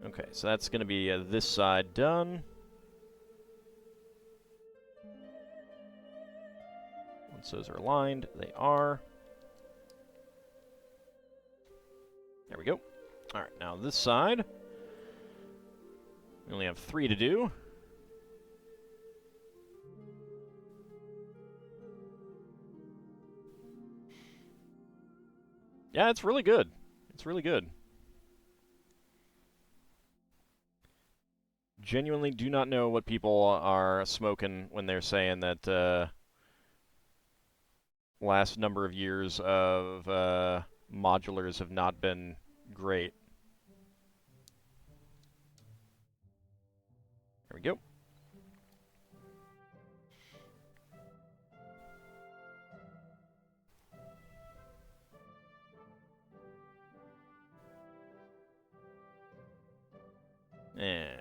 Okay, so that's going to be this side done. Once those are aligned, they are. There we go. All right, now this side, we only have 3 to do. Yeah, it's really good. It's really good. Genuinely do not know what people are smoking when they're saying that last number of years of modulars have not been great. There we go. And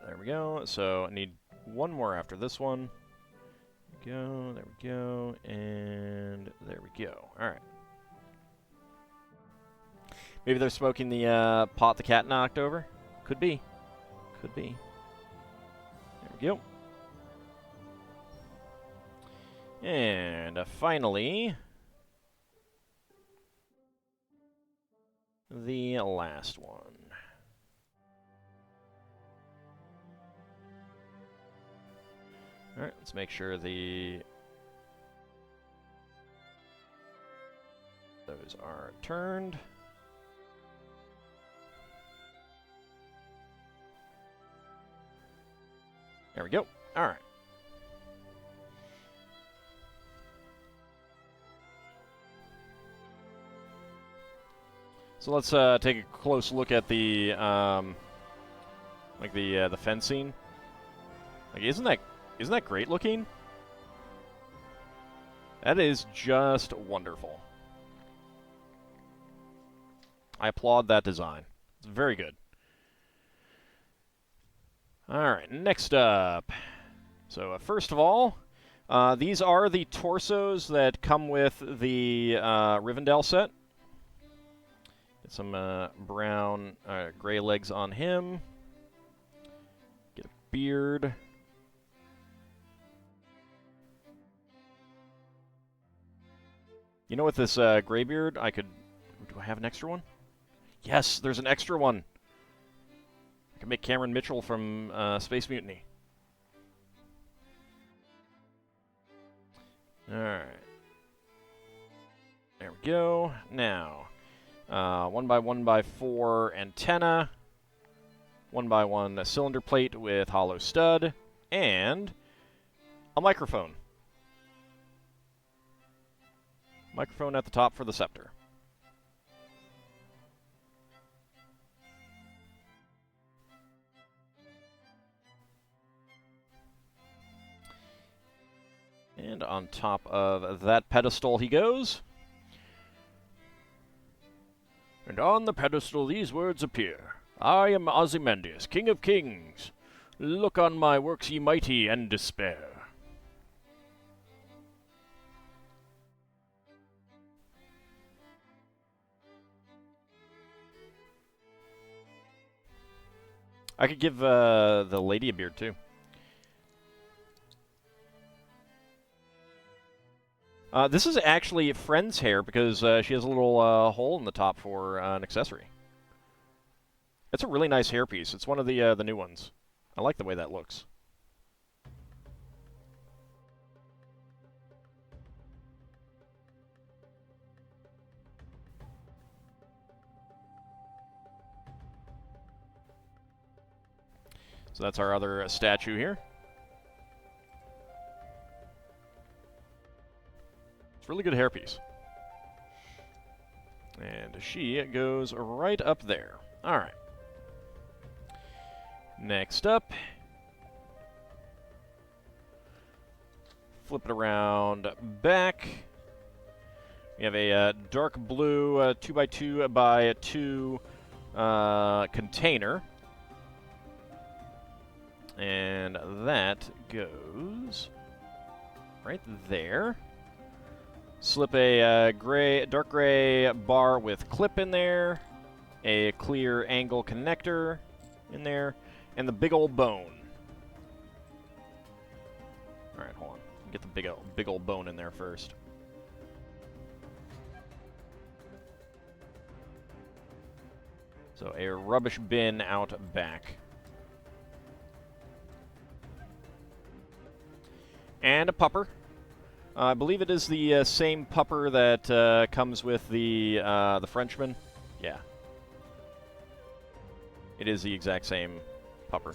there we go. So I need one more after this one. There we go, and there we go. All right. Maybe they're smoking the pot the cat knocked over? Could be. Could be. There we go. And finally, the last one. All right, let's make sure those are turned. There we go. All right. So let's take a close look at the the fencing. Like, isn't that great looking? That is just wonderful. I applaud that design. It's very good. Alright, next up. So, first of all, these are the torsos that come with the Rivendell set. Get some brown, gray legs on him. Get a beard. You know, with this Greybeard, I could... Do I have an extra one? Yes, there's an extra one. I can make Cameron Mitchell from Space Mutiny. Alright. There we go. Now, 1x1x4 antenna. 1x1 cylinder plate with hollow stud. And a microphone. Microphone at the top for the scepter. And on top of that pedestal he goes. And on the pedestal these words appear. I am Ozymandias, King of Kings. Look on my works, ye mighty, and despair. I could give the lady a beard, too. This is actually Friend's hair because she has a little hole in the top for an accessory. It's a really nice hairpiece. It's one of the new ones. I like the way that looks. So that's our other statue here. It's a really good hairpiece. And she goes right up there. All right. Next up, flip it around back. We have a dark blue 2x2x2 container. And that goes right there. Slip a dark gray bar with clip in there, a clear angle connector in there, and the big old bone. All right, hold on. Get the big old bone in there first. So a rubbish bin out back. And a pupper. I believe it is the same pupper that comes with the Frenchman. Yeah. It is the exact same pupper.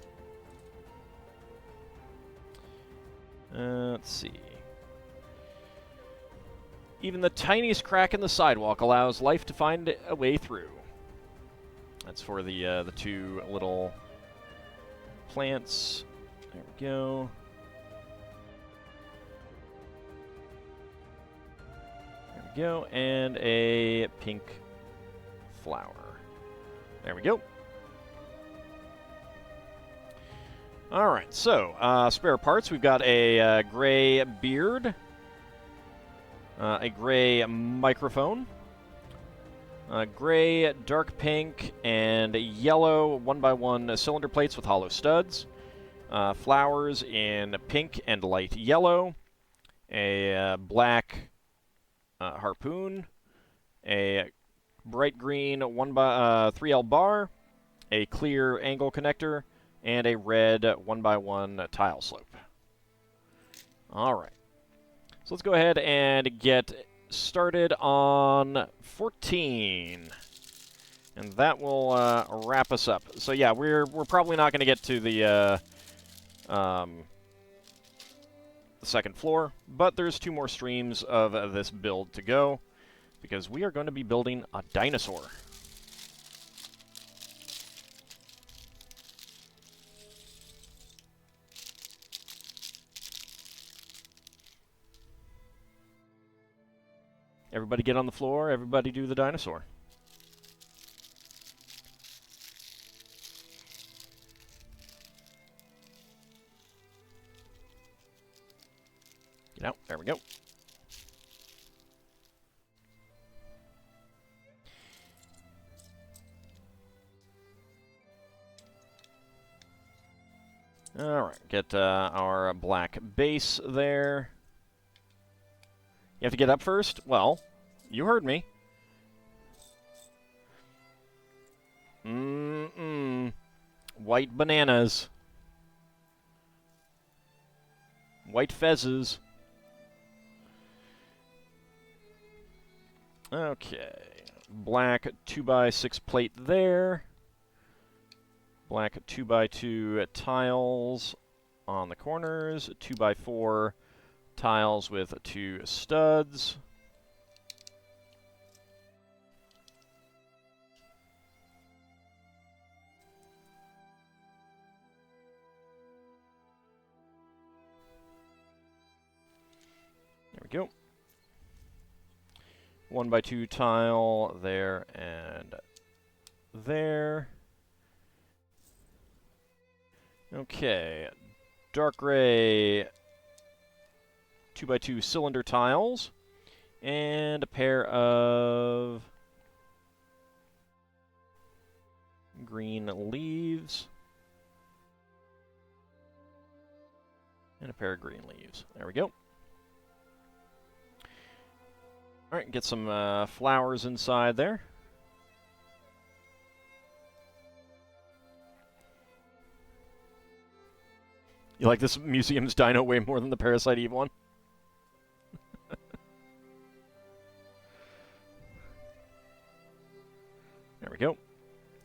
Let's see. Even the tiniest crack in the sidewalk allows life to find a way through. That's for the two little plants. There we go. There we go, and a pink flower. There we go. All right, so spare parts. We've got a gray beard, a gray microphone, gray, dark pink, and yellow 1x1 cylinder plates with hollow studs, flowers in pink and light yellow, a black harpoon, a bright green 3L bar, a clear angle connector, and a red 1x1 tile slope. All right. So let's go ahead and get started on 14. And that will wrap us up. So yeah, we're probably not going to get to the second floor, but there's 2 more streams of this build to go, because we are going to be building a dinosaur. Everybody get on the floor, everybody do the dinosaur. Get out, there we go. Alright, get our black base there. You have to get up first? Well, you heard me. White bananas. White fezzes. Okay. Black 2x6 plate there. Black 2x2 tiles on the corners. 2x4 tiles with 2 studs. There we go. 1x2 tile there and there. Okay. Dark gray 2x2 cylinder tiles, and a pair of green leaves, and a pair of green leaves. There we go. All right, get some flowers inside there. You like this museum's dino way more than the Parasite Eve one? There we go.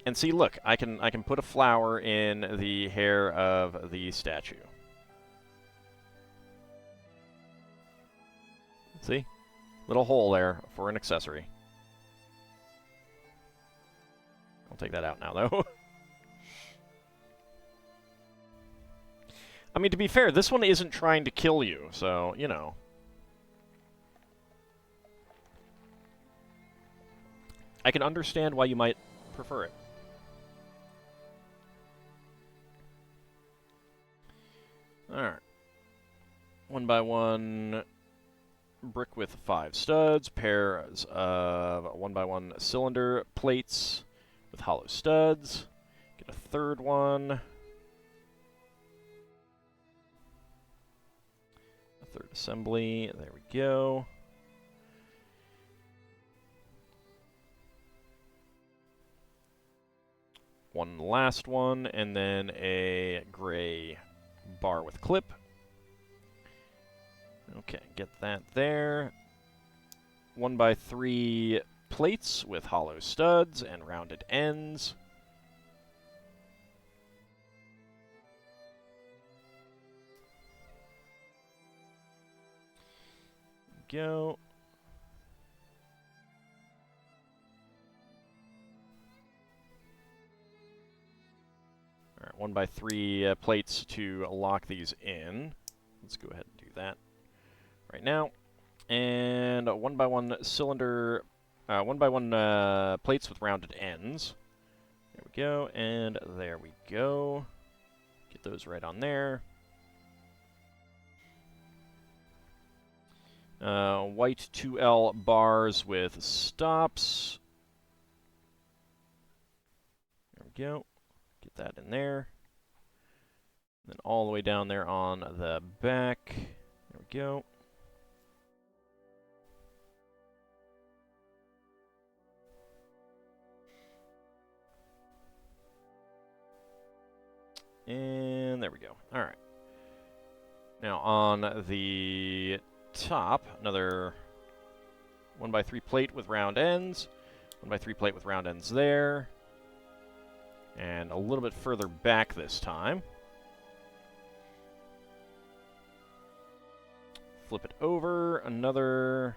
And see, look, I can put a flower in the hair of the statue. See? Little hole there for an accessory. I'll take that out now, though. I mean, to be fair, this one isn't trying to kill you, so, you know. I can understand why you might prefer it. Alright. 1x1 brick with 5 studs, pairs of 1x1 cylinder plates with hollow studs. Get a third one. A third assembly. There we go. One last one, and then a gray bar with clip. Okay, get that there. 1x3 plates with hollow studs and rounded ends. go. Alright, 1x3 plates to lock these in. Let's go ahead and do that right now. And 1x1 cylinder, 1x1 plates with rounded ends. There we go, and there we go. Get those right on there. White 2L bars with stops. There we go. Get that in there. Then all the way down there on the back. There we go. And there we go. All right. Now on the top, another 1x3 plate with round ends. 1x3 plate with round ends there. And a little bit further back this time. Flip it over, another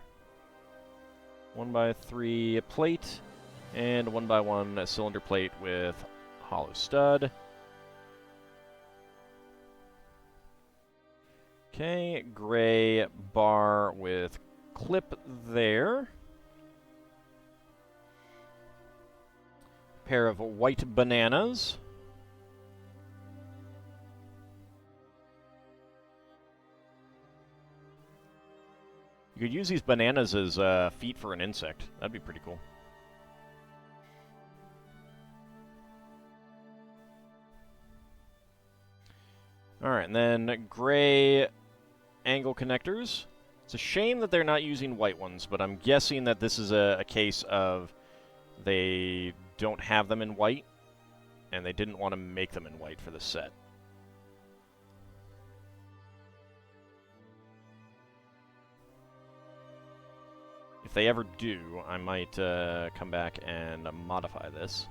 1x3 plate, and 1x1 cylinder plate with hollow stud. Okay, gray bar with clip there. Pair of white bananas. You could use these bananas as feet for an insect. That'd be pretty cool. Alright, and then gray angle connectors. It's a shame that they're not using white ones, but I'm guessing that this is a case of they don't have them in white, and they didn't want to make them in white for the set. If they ever do, I might come back and modify this.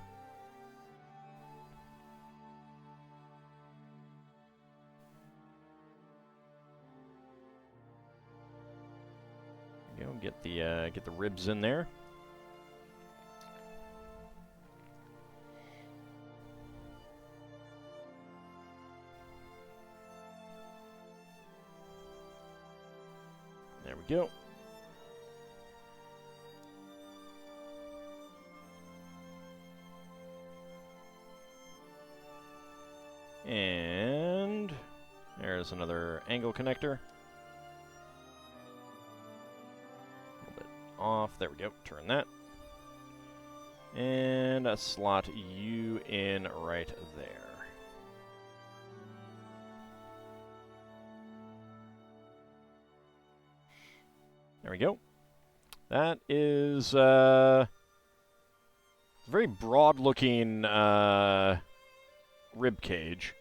There we go. Get the ribs in there. There we go. And there's another angle connector. A little bit off. There we go. Turn that. And slot you in right there. There we go. That is very broad-looking rib cage.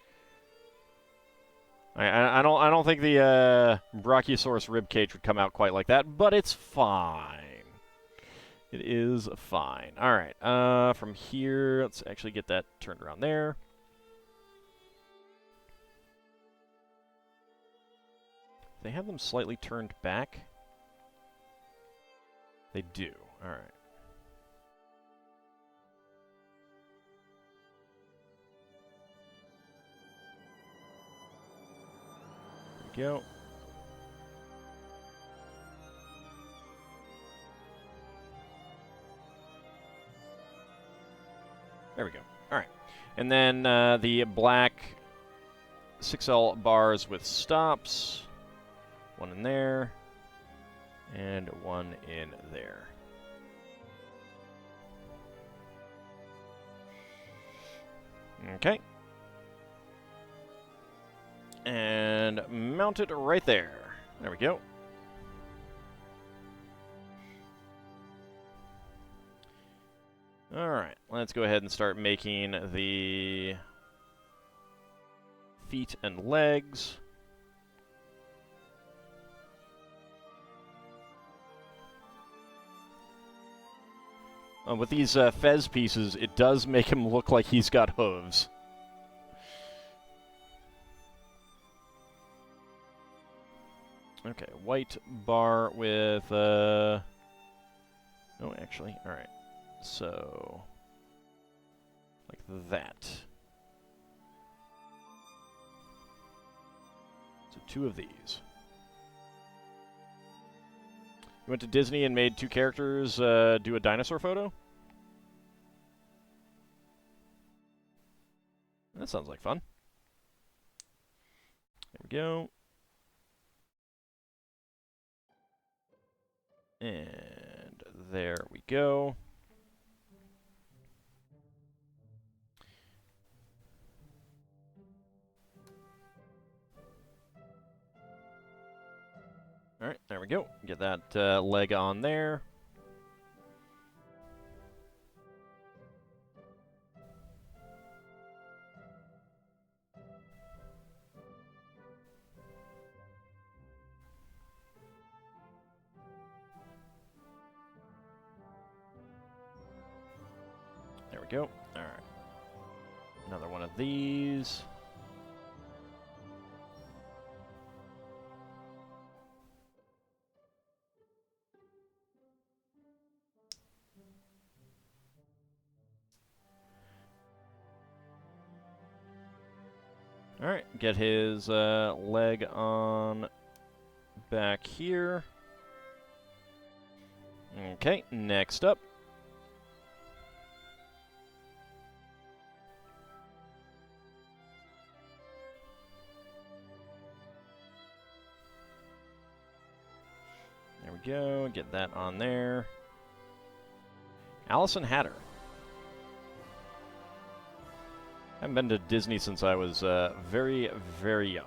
I don't think the Brachiosaurus rib cage would come out quite like that, but it's fine. It is fine. All right. From here, let's actually get that turned around there. They have them slightly turned back. They do. All right. There we go. There we go. All right. And then the black 6L bars with stops. One in there. And one in there. Okay. And mount it right there. There we go. Alright, let's go ahead and start making the feet and legs. With these Fez pieces, it does make him look like he's got hooves. Okay, white bar with, oh, actually, alright. So, like that. So 2 of these. You went to Disney and made 2 characters do a dinosaur photo? That sounds like fun. There we go. And there we go. Alright, there we go. Get that leg on there. There we go. Alright. Another one of these. Alright, get his leg on back here. Okay, next up. There we go, get that on there. Allison Hatter. I haven't been to Disney since I was very, very young.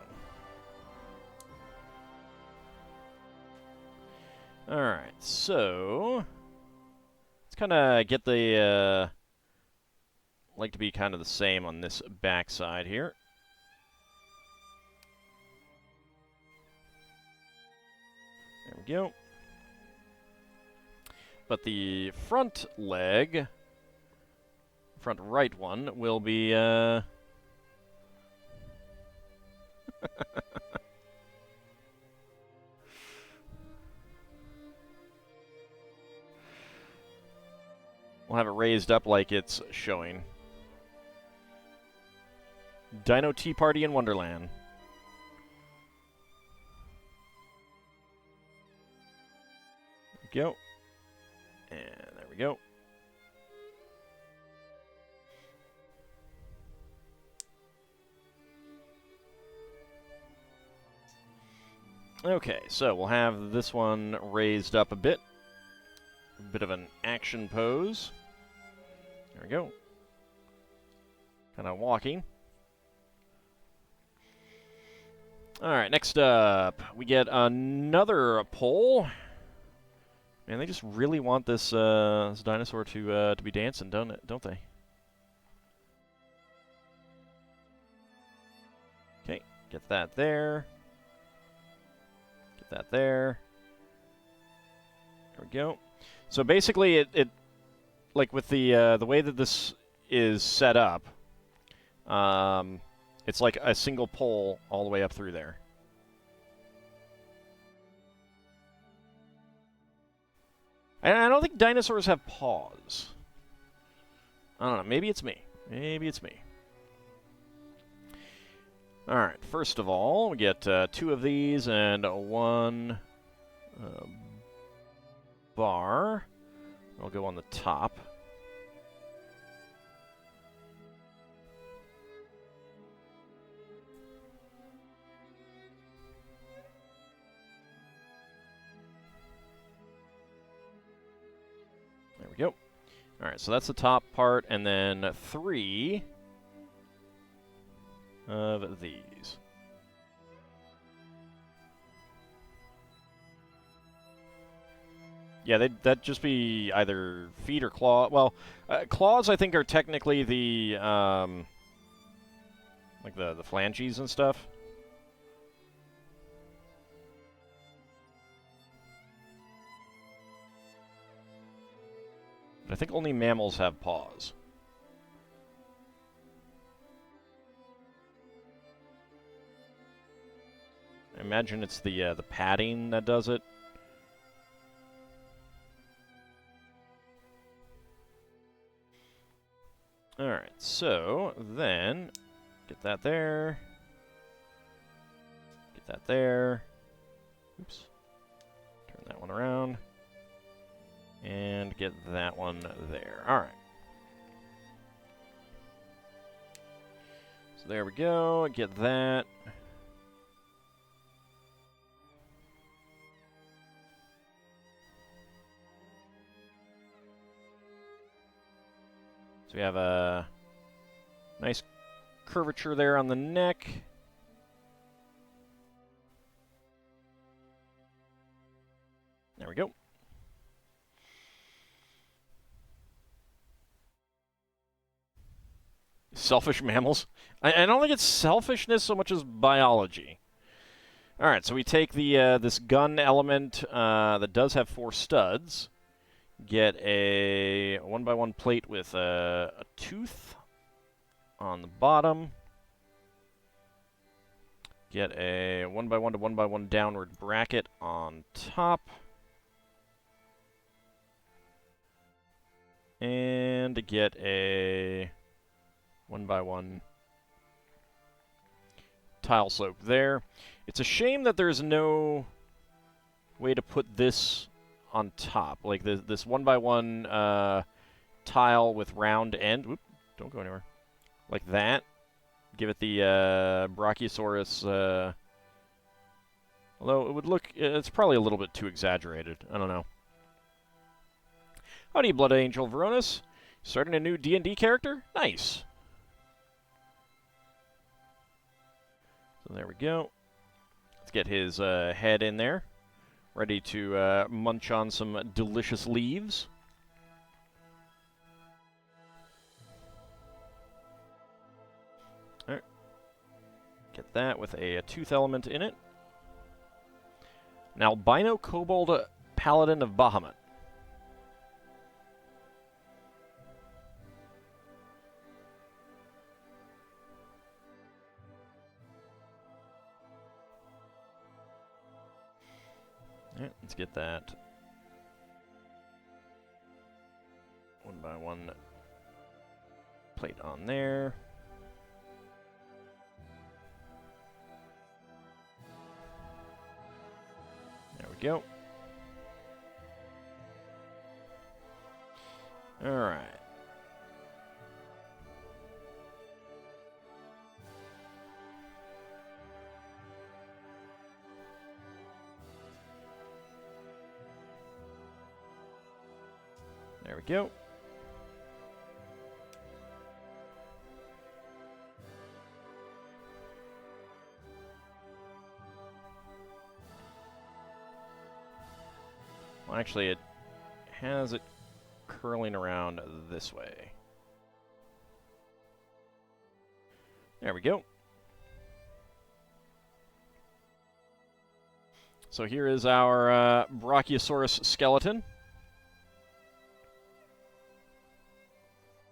Alright, so let's kind of get the, like to be kind of the same on this back side here. There we go. But the front leg, front right one, will be, we'll have it raised up like it's showing. Dino Tea Party in Wonderland. There we go. And there we go. Okay, so we'll have this one raised up a bit. A bit of an action pose. There we go. Kind of walking. Alright, next up, we get another pole. Man, they just really want this this dinosaur to be dancing, don't they? Okay, get that there. Get that there. There we go. So basically, it like with the way that this is set up, it's like a single pole all the way up through there. And I don't think dinosaurs have paws. I don't know. Maybe it's me. Maybe it's me. Alright, first of all, we get 2 of these and 1 bar. I'll go on the top. There we go. Alright, so that's the top part, and then 3 of these. Yeah, that'd just be either feet or claw. Well, claws I think are technically the like the phalanges and stuff. But I think only mammals have paws. imagine it's the padding that does it. Alright, so then get that there. Get that there. Oops. Turn that one around. And get that one there. Alright. So there we go. Get that. So we have a nice curvature there on the neck. There we go. Selfish mammals. I don't think it's selfishness so much as biology. All right, so we take the this gun element that does have 4 studs. Get a 1x1 plate with a tooth on the bottom. Get a 1x1 to 1x1 downward bracket on top. And get a 1x1 tile slope there. It's a shame that there's no way to put this on top, like this 1x1 tile with round end. Whoop, don't go anywhere. Like that. Give it the Brachiosaurus. Although it would look, it's probably a little bit too exaggerated. I don't know. Howdy, Blood Angel Veronis. Starting a new D&D character? Nice. So there we go. Let's get his head in there. Ready to munch on some delicious leaves. All right. Get that with a tooth element in it. An albino kobold paladin of Bahamut. Alright, let's get that 1x1 plate on there. There we go. Alright. There we go. Well, actually, it has it curling around this way. There we go. So here is our Brachiosaurus skeleton.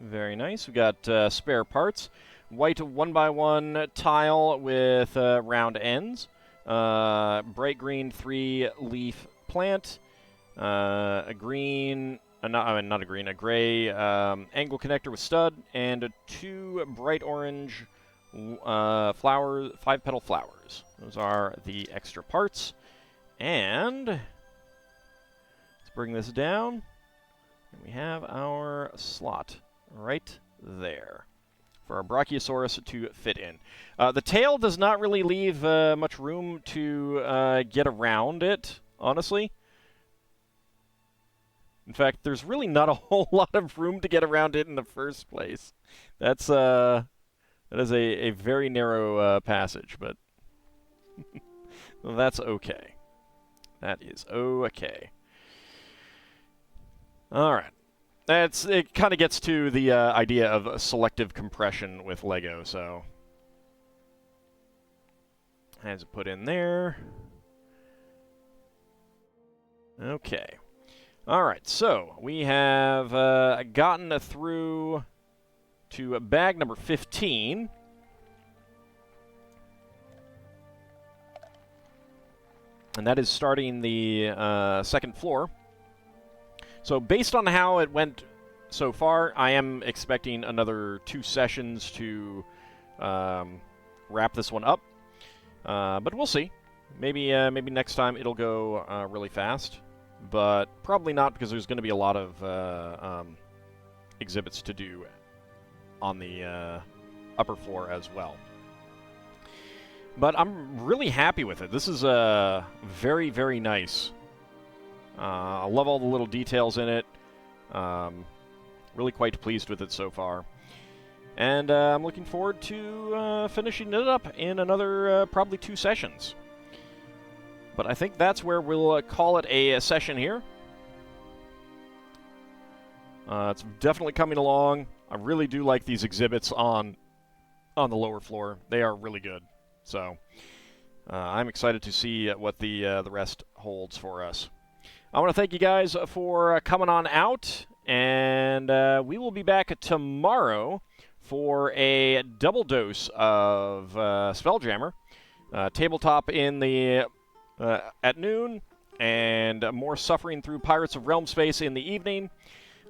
Very nice. We got spare parts. White 1x1 tile with round ends. Bright green 3-leaf plant. A green, not a green, a gray angle connector with stud, and 2 bright orange flowers, 5-petal flowers. Those are the extra parts. And let's bring this down. And we have our slot right there for our Brachiosaurus to fit in. The tail does not really leave much room to get around it, honestly. In fact, there's really not a whole lot of room to get around it in the first place. That is a very narrow passage, but that's okay. That is okay. All right. It kind of gets to the idea of selective compression with Lego, so has it put in there. Okay. All right, so we have gotten through to bag number 15. and that is starting the second floor. So based on how it went so far, I am expecting another 2 sessions to wrap this one up. But we'll see. Maybe next time it'll go really fast, but probably not, because there's going to be a lot of exhibits to do on the upper floor as well. But I'm really happy with it. This is very, very nice. I love all the little details in it. Really quite pleased with it so far. And I'm looking forward to finishing it up in another probably 2 sessions. But I think that's where we'll call it a session here. It's definitely coming along. I really do like these exhibits on the lower floor. They are really good. So I'm excited to see what the rest holds for us. I want to thank you guys for coming on out, and we will be back tomorrow for a double dose of Spelljammer. Tabletop in the at noon, and more Suffering Through Pirates of Realm Space in the evening.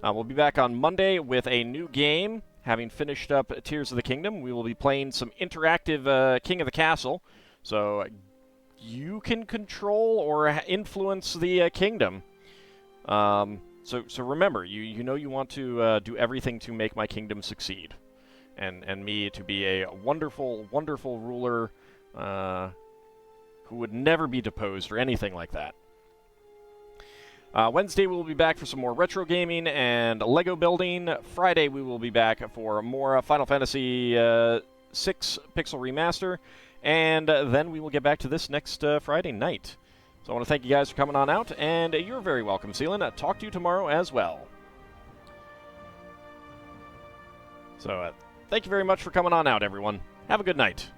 We'll be back on Monday with a new game. Having finished up Tears of the Kingdom, we will be playing some interactive King of the Castle. So you can control or influence the kingdom. So remember, you know you want to do everything to make my kingdom succeed. And me to be a wonderful, wonderful ruler who would never be deposed or anything like that. Wednesday we will be back for some more retro gaming and Lego building. Friday we will be back for more Final Fantasy VI Pixel Remaster. And then we will get back to this next Friday night. So I want to thank you guys for coming on out, and you're very welcome, Seelan. Talk to you tomorrow as well. So thank you very much for coming on out, everyone. Have a good night.